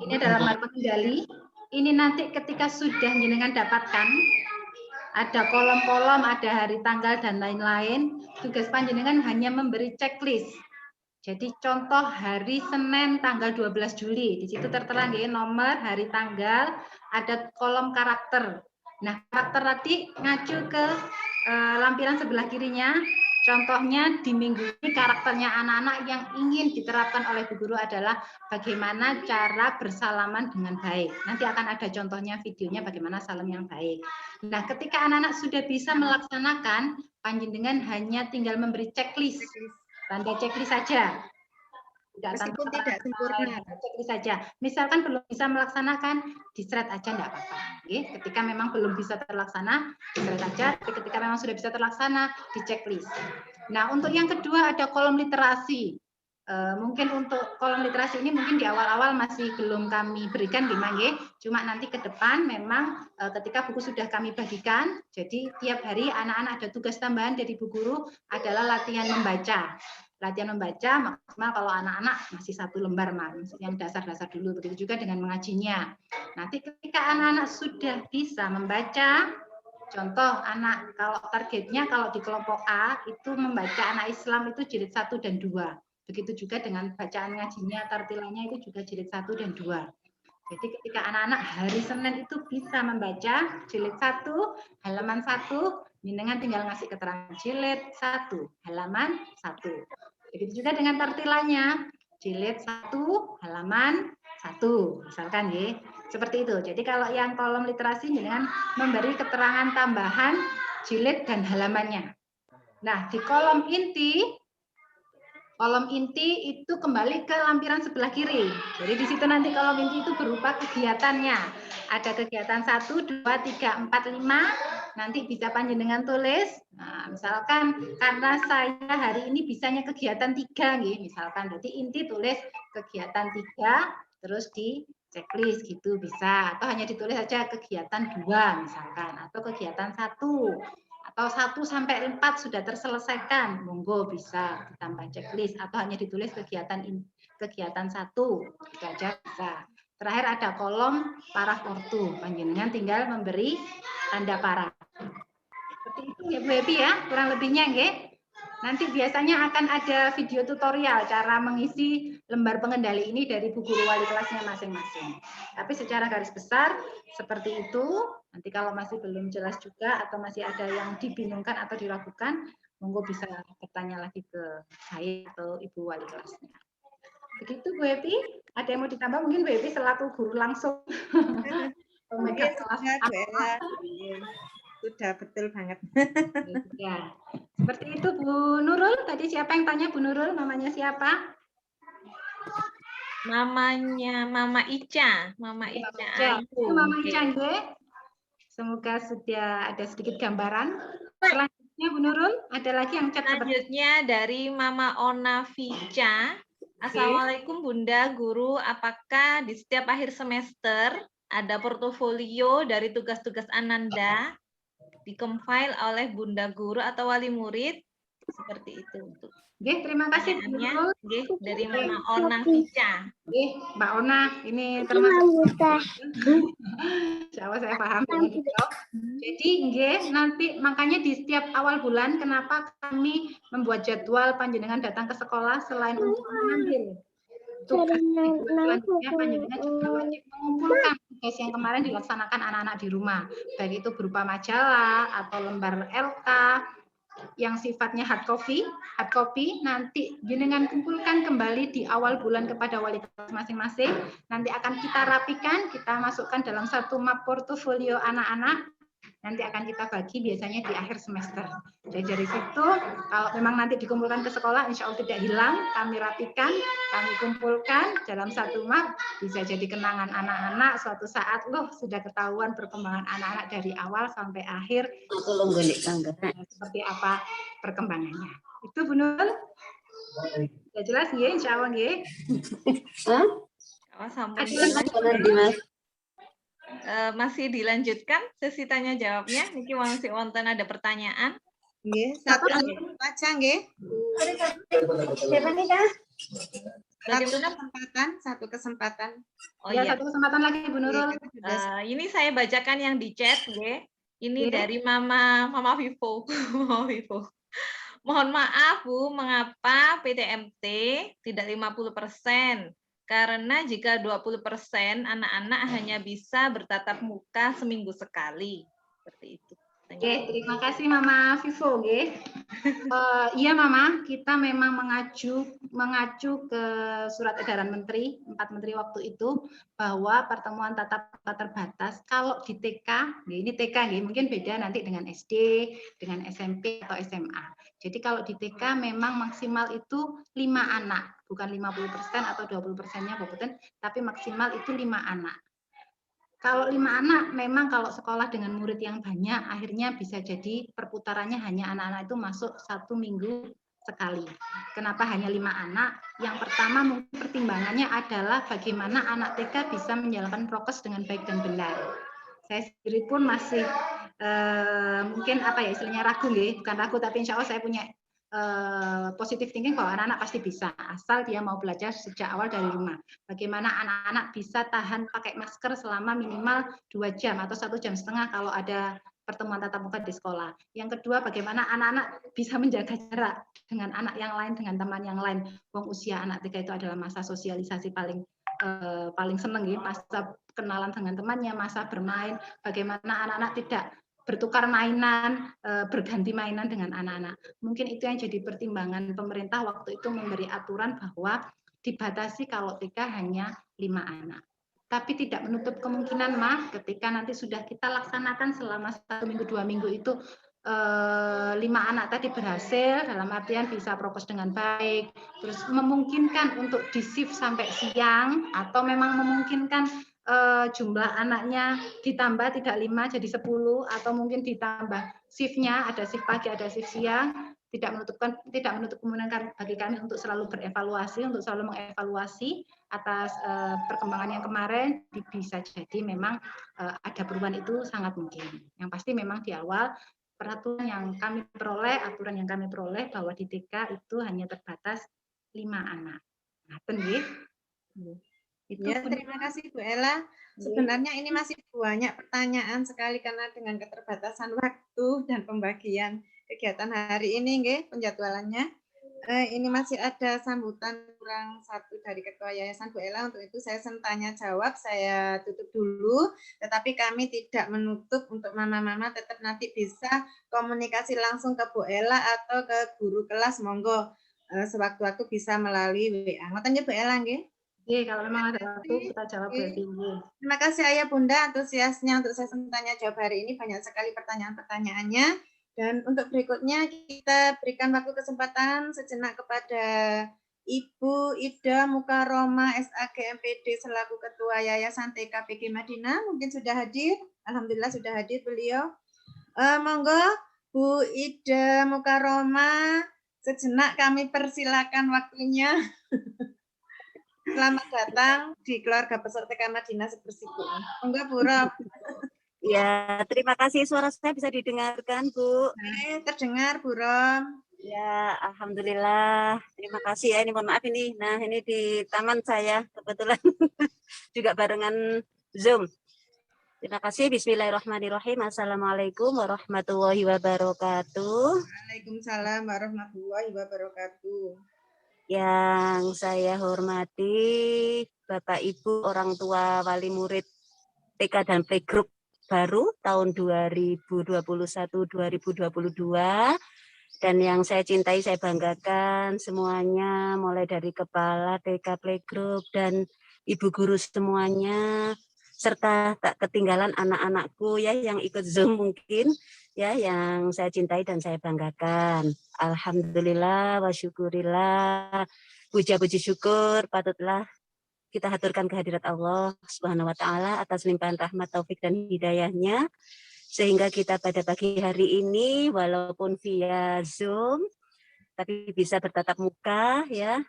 Ini adalah lembar pengendali. Ini nanti ketika sudah jenengan dapatkan, ada kolom-kolom, ada hari, tanggal, dan lain-lain. Tugas panjenengan hanya memberi checklist. Jadi contoh hari Senin tanggal 12 Juli. Di situ tertera nomor, hari, tanggal, ada kolom karakter. Nah, karakter tadi ngacu ke lampiran sebelah kirinya. Contohnya di minggu ini karakternya anak-anak yang ingin diterapkan oleh Bu Guru adalah bagaimana cara bersalaman dengan baik. Nanti akan ada contohnya videonya bagaimana salam yang baik. Nah, ketika anak-anak sudah bisa melaksanakan, panjenengan hanya tinggal memberi checklist. Tanda checklist saja. Meskipun tidak sempurna. Checklist saja. Misalkan belum bisa melaksanakan, di-shred aja enggak apa-apa. Ketika memang belum bisa terlaksana, di-shred aja. Ketika memang sudah bisa terlaksana, di checklist. Nah, untuk yang kedua ada kolom literasi. Mungkin untuk kolom literasi ini mungkin di awal-awal masih belum kami berikan nggih. Cuma nanti ke depan memang ketika buku sudah kami bagikan, jadi tiap hari anak-anak ada tugas tambahan dari Bu Guru adalah latihan membaca. Latihan membaca maksimal kalau anak-anak masih 1 lembar, yang dasar-dasar dulu. Begitu juga dengan mengajinya. Nanti ketika anak-anak sudah bisa membaca, contoh anak kalau targetnya kalau di kelompok A itu membaca anak Islam itu jilid 1 dan 2. Begitu juga dengan bacaan ngajinya, tartilannya itu juga jilid 1 dan 2. Jadi ketika anak-anak hari Senin itu bisa membaca jilid 1, halaman 1, jenengan tinggal ngasih keterangan jilid 1, halaman 1. Begitu juga dengan tartilannya, jilid 1, halaman 1, misalkan ya. Seperti itu. Jadi kalau yang kolom literasi jenengan memberi keterangan tambahan jilid dan halamannya. Nah, di kolom inti itu kembali ke lampiran sebelah kiri. Jadi di situ nanti kolom inti itu berupa kegiatannya. Ada kegiatan 1, 2, 3, 4, 5. Nanti bisa panjenengan tulis. Nah, misalkan karena saya hari ini bisanya kegiatan 3, misalkan. Berarti inti tulis kegiatan 3, terus di checklist gitu bisa. Atau hanya ditulis saja kegiatan 2 misalkan. Atau kegiatan 1. Atau 1 sampai 4 sudah terselesaikan, monggo bisa ditambah checklist atau hanya ditulis kegiatan 1, itu aja bisa. Terakhir ada kolom paraf ortu, panjenengan tinggal memberi tanda paraf. Seperti itu ya Bu Ebi ya, kurang lebihnya nggih. Nanti biasanya akan ada video tutorial cara mengisi lembar pengendali ini dari Bu Guru wali kelasnya masing-masing. Tapi secara garis besar seperti itu. Nanti kalau masih belum jelas juga atau masih ada yang dibingungkan atau diragukan, monggo bisa bertanya lagi ke saya atau Ibu wali kelasnya. Begitu Bu Epi, ada yang mau ditambah mungkin Bu Epi selaku guru langsung. Mungkin sudah betul banget. Ya, seperti itu Bu Nurul. Tadi siapa yang tanya Bu Nurul? Namanya siapa? Namanya Mama Ica. Mama Ica. Mama Ica. Semoga sudah ada sedikit gambaran. Selanjutnya Bu Nurul, ada lagi yang chat. Selanjutnya dari Mama Ona Vica. Assalamualaikum Bunda Guru, apakah di setiap akhir semester ada portofolio dari tugas-tugas Ananda di-compile oleh Bunda Guru atau wali murid? Seperti itu. Terima kasih Bu Nurul. Dari Mama Ona Vica. Mbak Ona, ini termasuk saya paham. Jadi nanti makanya di setiap awal bulan kenapa kami membuat jadwal panjenengan datang ke sekolah selain untuk mengambil tugas selanjutnya, panjenengan juga wajib mengumpulkan tugas yang kemarin dilaksanakan anak-anak di rumah, baik itu berupa majalah atau lembar LK yang sifatnya hard copy nanti jenengan kumpulkan kembali di awal bulan kepada wali kelas masing-masing. Nanti akan kita rapikan, kita masukkan dalam satu map portofolio anak-anak. Nanti akan kita bagi biasanya di akhir semester. Jadi dari situ kalau memang nanti dikumpulkan ke sekolah, insya Allah tidak hilang, kami rapikan, kami kumpulkan dalam satu map, bisa jadi kenangan anak-anak suatu saat loh sudah ketahuan perkembangan anak-anak dari awal sampai akhir. Seperti apa perkembangannya. Itu Bu Nurul. Sudah jelas ya, insya Allah ya. Masih dilanjutkan sesi tanya jawabnya. Niki masih wonten ada pertanyaan. Satu kesempatan. Oh iya. Satu kesempatan lagi Bu Nurul. Ini saya bacakan yang di chat, Ini dari Mama Vivo. Mama Vivo. Mohon maaf Bu, mengapa PTMT tidak 50%? Karena jika 20% anak-anak hanya bisa bertatap muka seminggu sekali. Seperti itu. Terima kasih Mama Vivo. Iya Mama, kita memang mengacu ke surat edaran Menteri, 4 Menteri waktu itu, bahwa pertemuan tatap muka terbatas kalau di TK, ini TK mungkin beda nanti dengan SD, dengan SMP atau SMA. Jadi kalau di TK memang maksimal itu 5 anak, bukan 50% atau 20%-nya tapi maksimal itu 5 anak. Kalau 5 anak, memang kalau sekolah dengan murid yang banyak, akhirnya bisa jadi perputarannya hanya anak-anak itu masuk 1 minggu sekali. Kenapa hanya 5 anak? Yang pertama mungkin pertimbangannya adalah bagaimana anak TK bisa menjalankan prokes dengan baik dan benar. Saya sendiri pun masih mungkin apa ya istilahnya ragu, bukan ragu, tapi insya Allah saya punya positive thinking bahwa anak-anak pasti bisa, asal dia mau belajar sejak awal dari rumah. Bagaimana anak-anak bisa tahan pakai masker selama minimal 2 jam atau 1,5 jam kalau ada pertemuan tatap muka di sekolah. Yang kedua, bagaimana anak-anak bisa menjaga jarak dengan anak yang lain, dengan teman yang lain. Wong usia anak TK itu adalah masa sosialisasi paling seneng ya, masa kenalan dengan temannya, masa bermain. Bagaimana anak-anak tidak bertukar mainan, berganti mainan dengan anak-anak. Mungkin itu yang jadi pertimbangan pemerintah waktu itu memberi aturan bahwa dibatasi kalau TK hanya 5 anak. Tapi tidak menutup kemungkinan, ketika nanti sudah kita laksanakan selama 1 minggu, 2 minggu itu 5 anak tadi berhasil, dalam artian bisa prokes dengan baik, terus memungkinkan untuk di shift sampai siang, atau memang memungkinkan jumlah anaknya ditambah tidak 5 jadi 10, atau mungkin ditambah shiftnya, ada shift pagi, ada shift siang, tidak menutup kemungkinan bagi kami untuk selalu berevaluasi, untuk selalu mengevaluasi atas perkembangan yang kemarin. Bisa jadi memang ada perubahan, itu sangat mungkin. Yang pasti memang di awal aturan yang kami peroleh bahwa di TK itu hanya terbatas 5 anak. Nah, itu ya, terima kasih Bu Ella. Sebenarnya ini masih banyak pertanyaan sekali karena dengan keterbatasan waktu dan pembagian kegiatan hari ini, penjadwalannya. Ini masih ada sambutan kurang 1 dari Ketua Yayasan Bu Ella. Untuk itu saya tanya jawab, saya tutup dulu. Tetapi kami tidak menutup untuk mama-mama tetap nanti bisa komunikasi langsung ke Bu Ella atau ke guru kelas. Monggo sewaktu-waktu bisa melalui WA. Ngoten ya Bu Ella, nggih? Kalau memang ada waktu kita jawab berarti. Terima kasih Ayah Bunda antusiasnya untuk sesi tanya jawab hari ini, banyak sekali pertanyaan-pertanyaannya. Dan untuk berikutnya kita berikan waktu kesempatan sejenak kepada Ibu Ida Mukaroma SAG MPD selaku Ketua Yayasan TKPG Madinah. Mungkin sudah hadir, alhamdulillah sudah hadir beliau. Monggo Bu Ida Mukaroma, sejenak kami persilakan waktunya. Selamat datang di keluarga peserta TK Madinah Sepersiku. Monggo Bu Rob. Ya, terima kasih. Suara saya bisa didengarkan, Bu. Terdengar, Bu Rom. Ya, alhamdulillah. Terima kasih ya. Ini mohon maaf ini. Nah, ini di taman saya kebetulan juga barengan Zoom. Terima kasih. Bismillahirrahmanirrahim. Assalamualaikum warahmatullahi wabarakatuh. Waalaikumsalam warahmatullahi wabarakatuh. Yang saya hormati Bapak Ibu orang tua wali murid TK dan Playgroup baru tahun 2021-2022, dan yang saya cintai, saya banggakan semuanya, mulai dari kepala TK Playgroup dan ibu guru semuanya, serta tak ketinggalan anak-anakku ya yang ikut Zoom mungkin ya, yang saya cintai dan saya banggakan. Alhamdulillah wa syukurillah, puja-puji syukur patutlah kita haturkan kehadirat Allah Subhanahu wa Ta'ala atas limpahan rahmat, taufik dan hidayahnya, sehingga kita pada pagi hari ini walaupun via Zoom tapi bisa bertatap muka ya,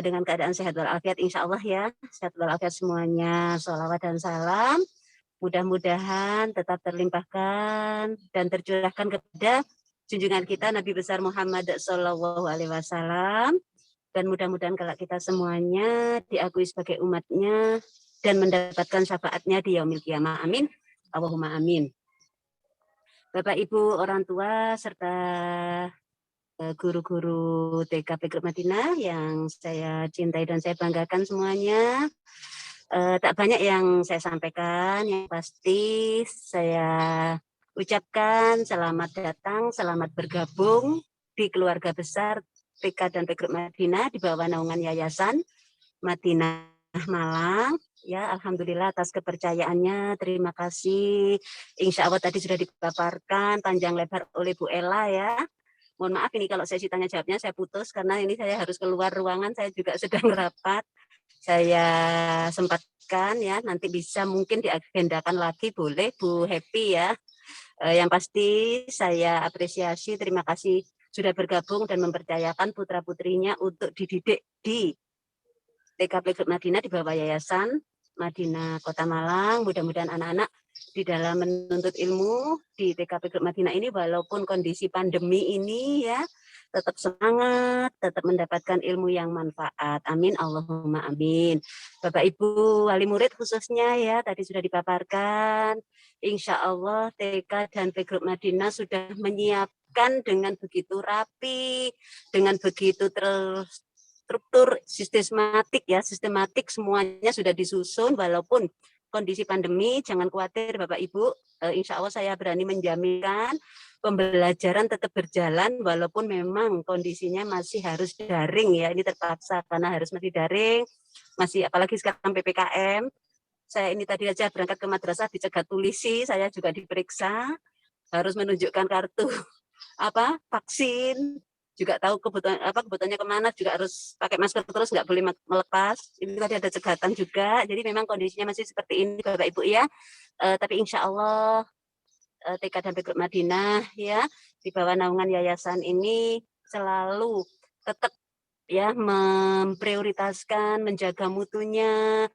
dengan keadaan sehat walafiat insya Allah ya, sehat walafiat semuanya. Sholawat dan salam mudah-mudahan tetap terlimpahkan dan tercurahkan kepada junjungan kita Nabi besar Muhammad Sallallahu Alaihi Wasallam, dan mudah-mudahan kalau kita semuanya diakui sebagai umatnya dan mendapatkan syafaatnya di yaumil qiyamah. Amin. Allahumma amin. Bapak Ibu orang tua serta guru-guru TK Playgroup Madinah yang saya cintai dan saya banggakan semuanya. Tak banyak yang saya sampaikan, yang pasti saya ucapkan selamat datang, selamat bergabung di keluarga besar TK dan Playgroup Madinah di bawah naungan Yayasan Madinah Malang. Ya, alhamdulillah atas kepercayaannya, terima kasih. Insya Allah tadi sudah dipaparkan panjang lebar oleh Bu Ella ya. Mohon maaf ini kalau sesi tanya jawabnya saya putus karena ini saya harus keluar ruangan, saya juga sedang rapat. Saya sempatkan ya, nanti bisa mungkin diagendakan lagi, boleh Bu Happy ya. Yang pasti saya apresiasi, terima kasih sudah bergabung dan mempercayakan putra-putrinya untuk dididik di TK Playgroup Madinah di bawah Yayasan Madinah Kota Malang. Mudah-mudahan anak-anak di dalam menuntut ilmu di TK Playgroup Madinah ini walaupun kondisi pandemi ini ya tetap semangat, tetap mendapatkan ilmu yang manfaat. Amin, Allahumma amin. Bapak Ibu wali murid khususnya ya tadi sudah dipaparkan. Insya Allah TK dan Playgroup Madinah sudah menyiapkan dengan begitu rapi, dengan begitu terstruktur, sistematik semuanya sudah disusun walaupun kondisi pandemi. Jangan khawatir Bapak Ibu, insya Allah saya berani menjaminkan pembelajaran tetap berjalan walaupun memang kondisinya masih harus daring ya, ini terpaksa karena harus masih daring, masih apalagi sekarang PPKM. Saya ini tadi aja berangkat ke madrasah dicegat polisi, saya juga diperiksa, harus menunjukkan kartu vaksin, juga tahu kebutuhannya kemana, juga harus pakai masker terus, nggak boleh melepas. Ini tadi ada cegatan juga, jadi memang kondisinya masih seperti ini Bapak Ibu ya. Tapi insya Allah TK dan Playgroup Madinah ya di bawah naungan yayasan ini selalu tetap ya memprioritaskan, menjaga mutunya,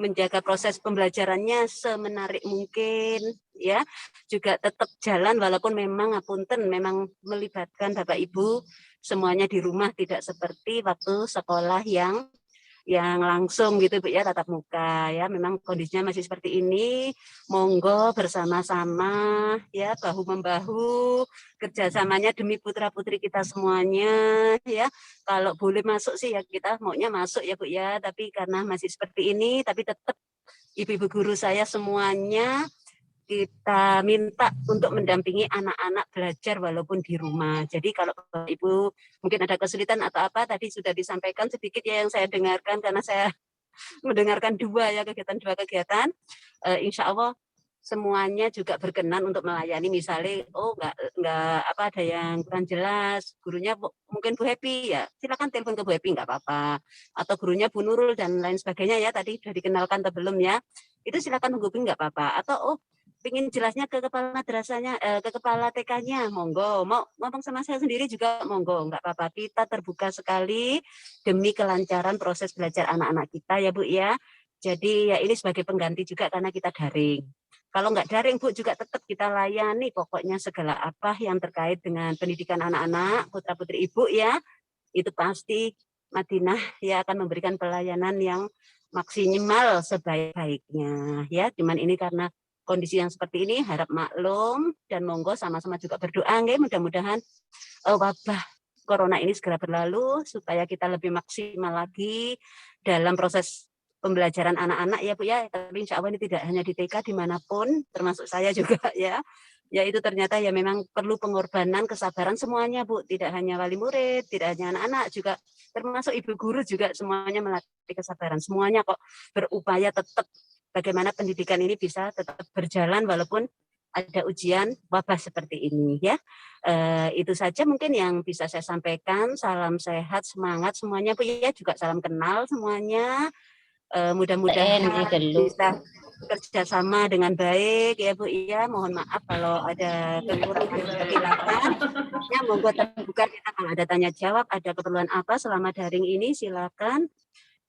menjaga proses pembelajarannya semenarik mungkin ya, juga tetap jalan walaupun memang ngapunten memang melibatkan Bapak Ibu semuanya di rumah, tidak seperti waktu sekolah yang langsung gitu Bu ya, tatap muka ya. Memang kondisinya masih seperti ini, monggo bersama-sama ya, bahu membahu, kerjasamanya demi putra-putri kita semuanya ya. Kalau boleh masuk sih ya kita maunya masuk ya Bu ya, tapi karena masih seperti ini, tapi tetap ibu-ibu guru saya semuanya kita minta untuk mendampingi anak-anak belajar walaupun di rumah. Jadi kalau Bapak Ibu mungkin ada kesulitan atau apa, tadi sudah disampaikan sedikit ya yang saya dengarkan karena saya mendengarkan dua kegiatan. Insya Allah semuanya juga berkenan untuk melayani. Misalnya nggak ada yang kurang jelas, gurunya mungkin Bu Happy ya silakan telepon ke Bu Happy nggak apa-apa, atau gurunya Bu Nurul dan lain sebagainya ya, tadi sudah dikenalkan atau belum ya, itu silakan hubungi nggak apa-apa. Atau ingin jelasnya ke kepala madrasahnya, ke kepala TK-nya, monggo. Mau ngomong sama saya sendiri juga monggo, nggak apa-apa. Kita terbuka sekali demi kelancaran proses belajar anak-anak kita ya Bu ya. Jadi ya ini sebagai pengganti juga karena kita daring. Kalau nggak daring Bu juga tetap kita layani pokoknya segala apa yang terkait dengan pendidikan anak-anak, putra-putri Ibu ya. Itu pasti Madinah ya akan memberikan pelayanan yang maksimal sebaik-baiknya ya. Cuman ini karena kondisi yang seperti ini harap maklum dan monggo sama-sama juga berdoa nggih, mudah-mudahan wabah corona ini segera berlalu supaya kita lebih maksimal lagi dalam proses pembelajaran anak-anak ya Bu ya. Tapi insya Allah ini tidak hanya di TK, dimanapun termasuk saya juga ya. Ya itu ternyata ya memang perlu pengorbanan, kesabaran semuanya Bu. Tidak hanya wali murid, tidak hanya anak-anak, juga termasuk ibu guru juga semuanya melatih kesabaran. Semuanya kok berupaya tetap bagaimana pendidikan ini bisa tetap berjalan walaupun ada ujian wabah seperti ini ya. Itu saja mungkin yang bisa saya sampaikan. Salam sehat, semangat semuanya Bu ya, juga salam kenal semuanya. Mudah-mudahan bisa kerjasama dengan baik ya Bu ya. Mohon maaf kalau ada kekurangan kesilapan. Ya monggo terbuka kita kalau ada tanya jawab, ada keperluan apa selama daring ini silakan.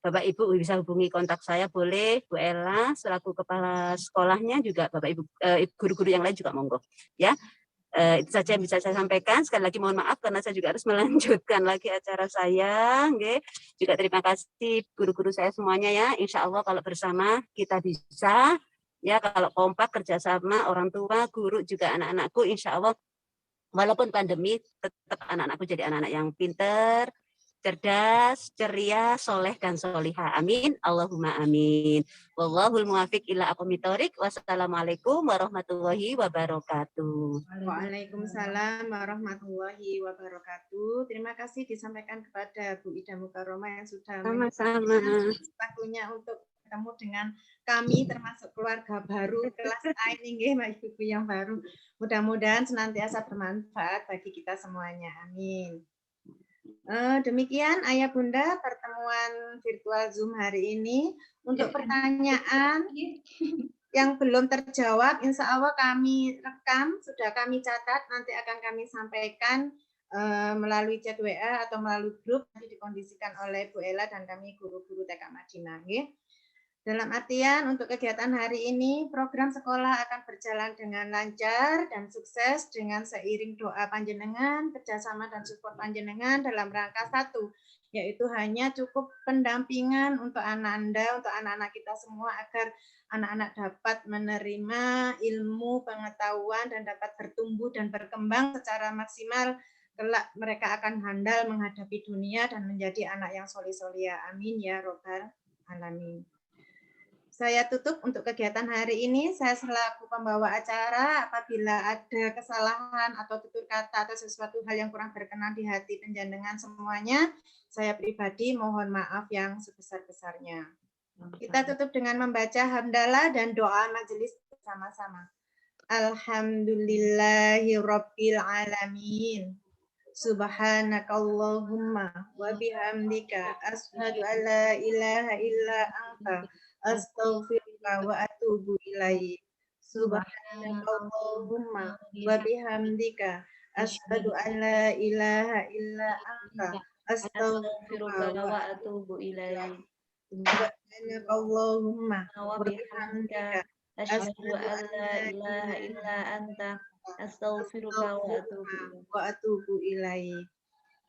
Bapak Ibu bisa hubungi kontak saya boleh, Bu Ella selaku kepala sekolahnya, juga Bapak Ibu guru-guru yang lain juga monggo ya. Itu saja yang bisa saya sampaikan. Sekali lagi mohon maaf karena saya juga harus melanjutkan lagi acara saya. Okay. Juga terima kasih guru-guru saya semuanya ya. Insya Allah kalau bersama kita bisa ya, kalau kompak kerjasama orang tua, guru juga anak-anakku, insya Allah walaupun pandemi tetap anak-anakku jadi anak-anak yang pinter, cerdas, ceria, soleh, dan solihah. Amin. Allahumma amin. Wallahul muwafiq ila aqwamit thoriq. Wassalamualaikum warahmatullahi wabarakatuh. Waalaikumsalam warahmatullahi wabarakatuh. Terima kasih disampaikan kepada Bu Ida Mukarromah yang sudah sama-sama waktunya untuk bertemu dengan kami termasuk keluarga baru kelas A ini Mbak Ibu yang baru. Mudah-mudahan senantiasa bermanfaat bagi kita semuanya. Amin. Demikian Ayah Bunda pertemuan virtual Zoom hari ini. Untuk pertanyaan yang belum terjawab, insya Allah kami rekam, sudah kami catat, nanti akan kami sampaikan melalui chat WA atau melalui grup nanti dikondisikan oleh Bu Ella dan kami guru-guru TK Madinah. Dalam artian untuk kegiatan hari ini program sekolah akan berjalan dengan lancar dan sukses dengan seiring doa panjenengan, kerjasama dan support panjenengan dalam rangka satu, yaitu hanya cukup pendampingan untuk anak Anda, untuk anak-anak kita semua agar anak-anak dapat menerima ilmu, pengetahuan dan dapat bertumbuh dan berkembang secara maksimal. Kelak mereka akan handal menghadapi dunia dan menjadi anak yang solih-solihah. Amin ya robbal alamin. Saya tutup untuk kegiatan hari ini. Saya selaku pembawa acara, apabila ada kesalahan atau tutur kata atau sesuatu hal yang kurang berkenan di hati penjenengan semuanya, saya pribadi mohon maaf yang sebesar-besarnya. Kita tutup dengan membaca hamdalah dan doa majelis bersama-sama. Alhamdulillahirabbil alamin. Subhanakallahumma wa bihamdika asyhadu an la ilaha illa anta astaghfiruka wa atubu ilaik. Subhanakallahumma wa bihamdika asyhadu an la ilaha illa anta astaghfiruka wa atubu ilaik. Subhanakallahumma wa bihamdika asyhadu an la ilaha illa anta astaghfiruka wa atubu ilaik.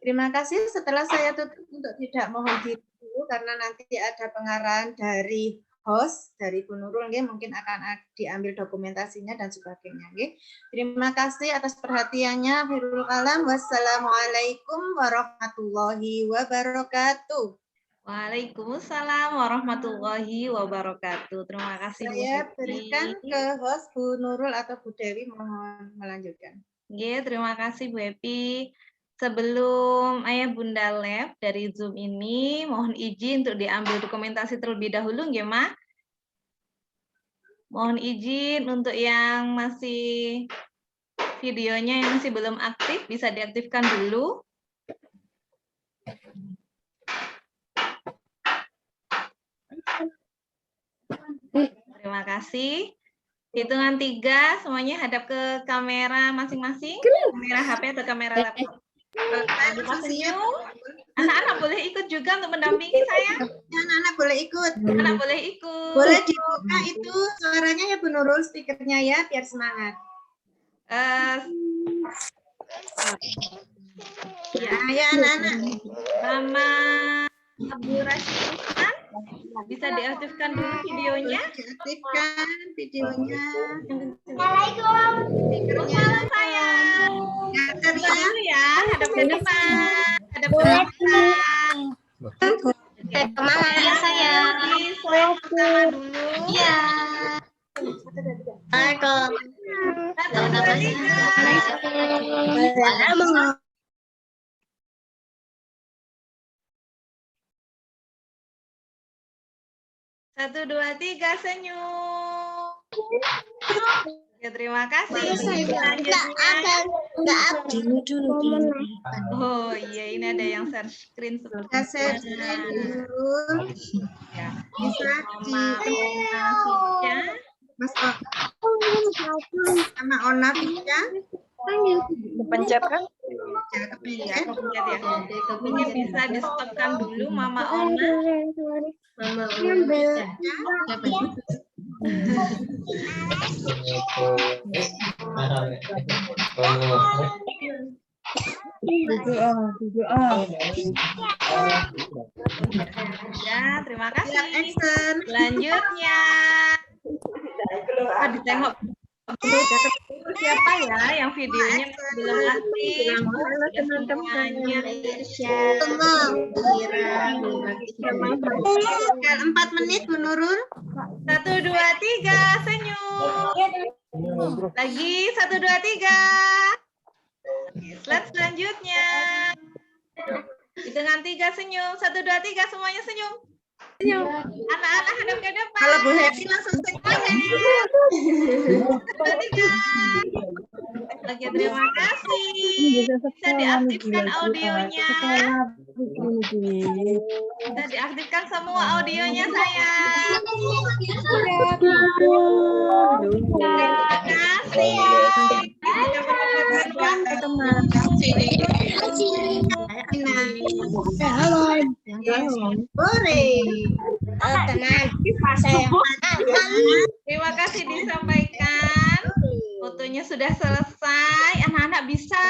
Terima kasih. Setelah saya tutup untuk tidak mohon diri dulu karena nanti ada pengarahan dari host dari Bu Nurul, mungkin akan diambil dokumentasinya dan sebagainya. Terima kasih atas perhatiannya. Akhirul kalam. Wassalamualaikum warahmatullahi wabarakatuh. Waalaikumsalam warahmatullahi wabarakatuh. Terima kasih. Saya berikan ke host Bu Nurul atau Bu Dewi, mohon melanjutkan. Terima kasih Bu Epi. Sebelum Ayah Bunda Live dari Zoom ini, mohon izin untuk diambil dokumentasi terlebih dahulu, nggih, Ma. Mohon izin untuk yang masih videonya yang masih belum aktif, bisa diaktifkan dulu. Terima kasih. Hitungan 3, semuanya hadap ke kamera masing-masing. Kamera HP atau kamera laptop. Anak-anak boleh ikut juga untuk mendampingi saya. Anak-anak boleh ikut. Anak boleh ikut. Boleh dibuka itu suaranya ya Bu Nurul, speakernya ya, biar semangat. Ya anak-anak. Mama Abdul Rashid bisa diaktifkan dulu videonya. Diaktifkan videonya. Assalamualaikum. Speakernya sayang. Dulu ya, hadap ke depan. Hadap ke belakang. Semangat ya sayang. Sama dulu. Iya. Assalamualaikum. Satu, dua, tiga, senyum. Ya, terima kasih. Selanjutnya. Oh iya, ini ada yang share screen seperti ya. Bisa sama Ona Pica. Pencet kan? Ya, kepencet ya. Mungkin bisa di stopkan dulu Mama Ona. Mama Ona. Ya, terima kasih. Selanjutnya. Ditengok siapa ya yang videonya belum aktif. Semuanya. 4 menit Bu Nurul. 1, 2, 3, senyum. Lagi 1, 2, 3. Slide selanjutnya. Dengan 3 senyum. 1, 2, 3 semuanya senyum. Anak-anak hadap ke depan. Kalau Bu Happy langsung senyum. Oke, terima kasih. Bisa diaktifkan audionya. Bisa diaktifkan semua audionya sayang. Terima kasih. Terima kasih disampaikan. Fotonya sudah selesai. Anak-anak bisa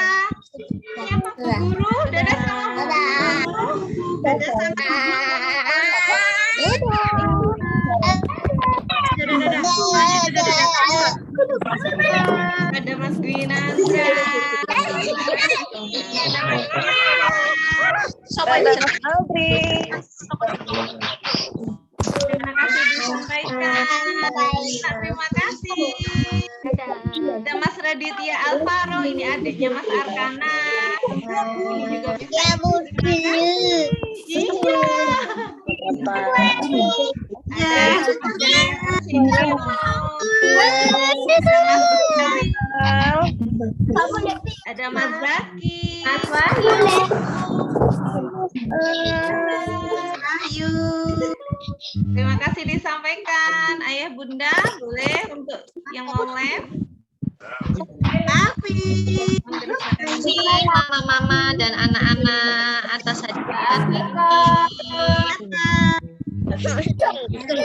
menyapa Bu Guru. Dadah sama Bu Guru. Dadah sama Bu Guru. Ada Mas Gwinandra. Terima kasih disampaikan. Terima kasih. Ada Mas Raditya Alvaro, ini adiknya Mas Arkana. Ini juga bisa. Ada Mas Zaki. Terima kasih disampaikan. Ayah Bunda, boleh untuk yang mau live? Terima kasih mama-mama dan anak-anak atas hadiah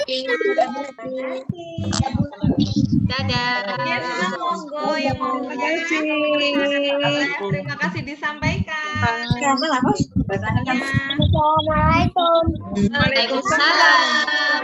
ini. Dadah. Monggo yang mau terima kasih disampaikan. Waalaikumsalam.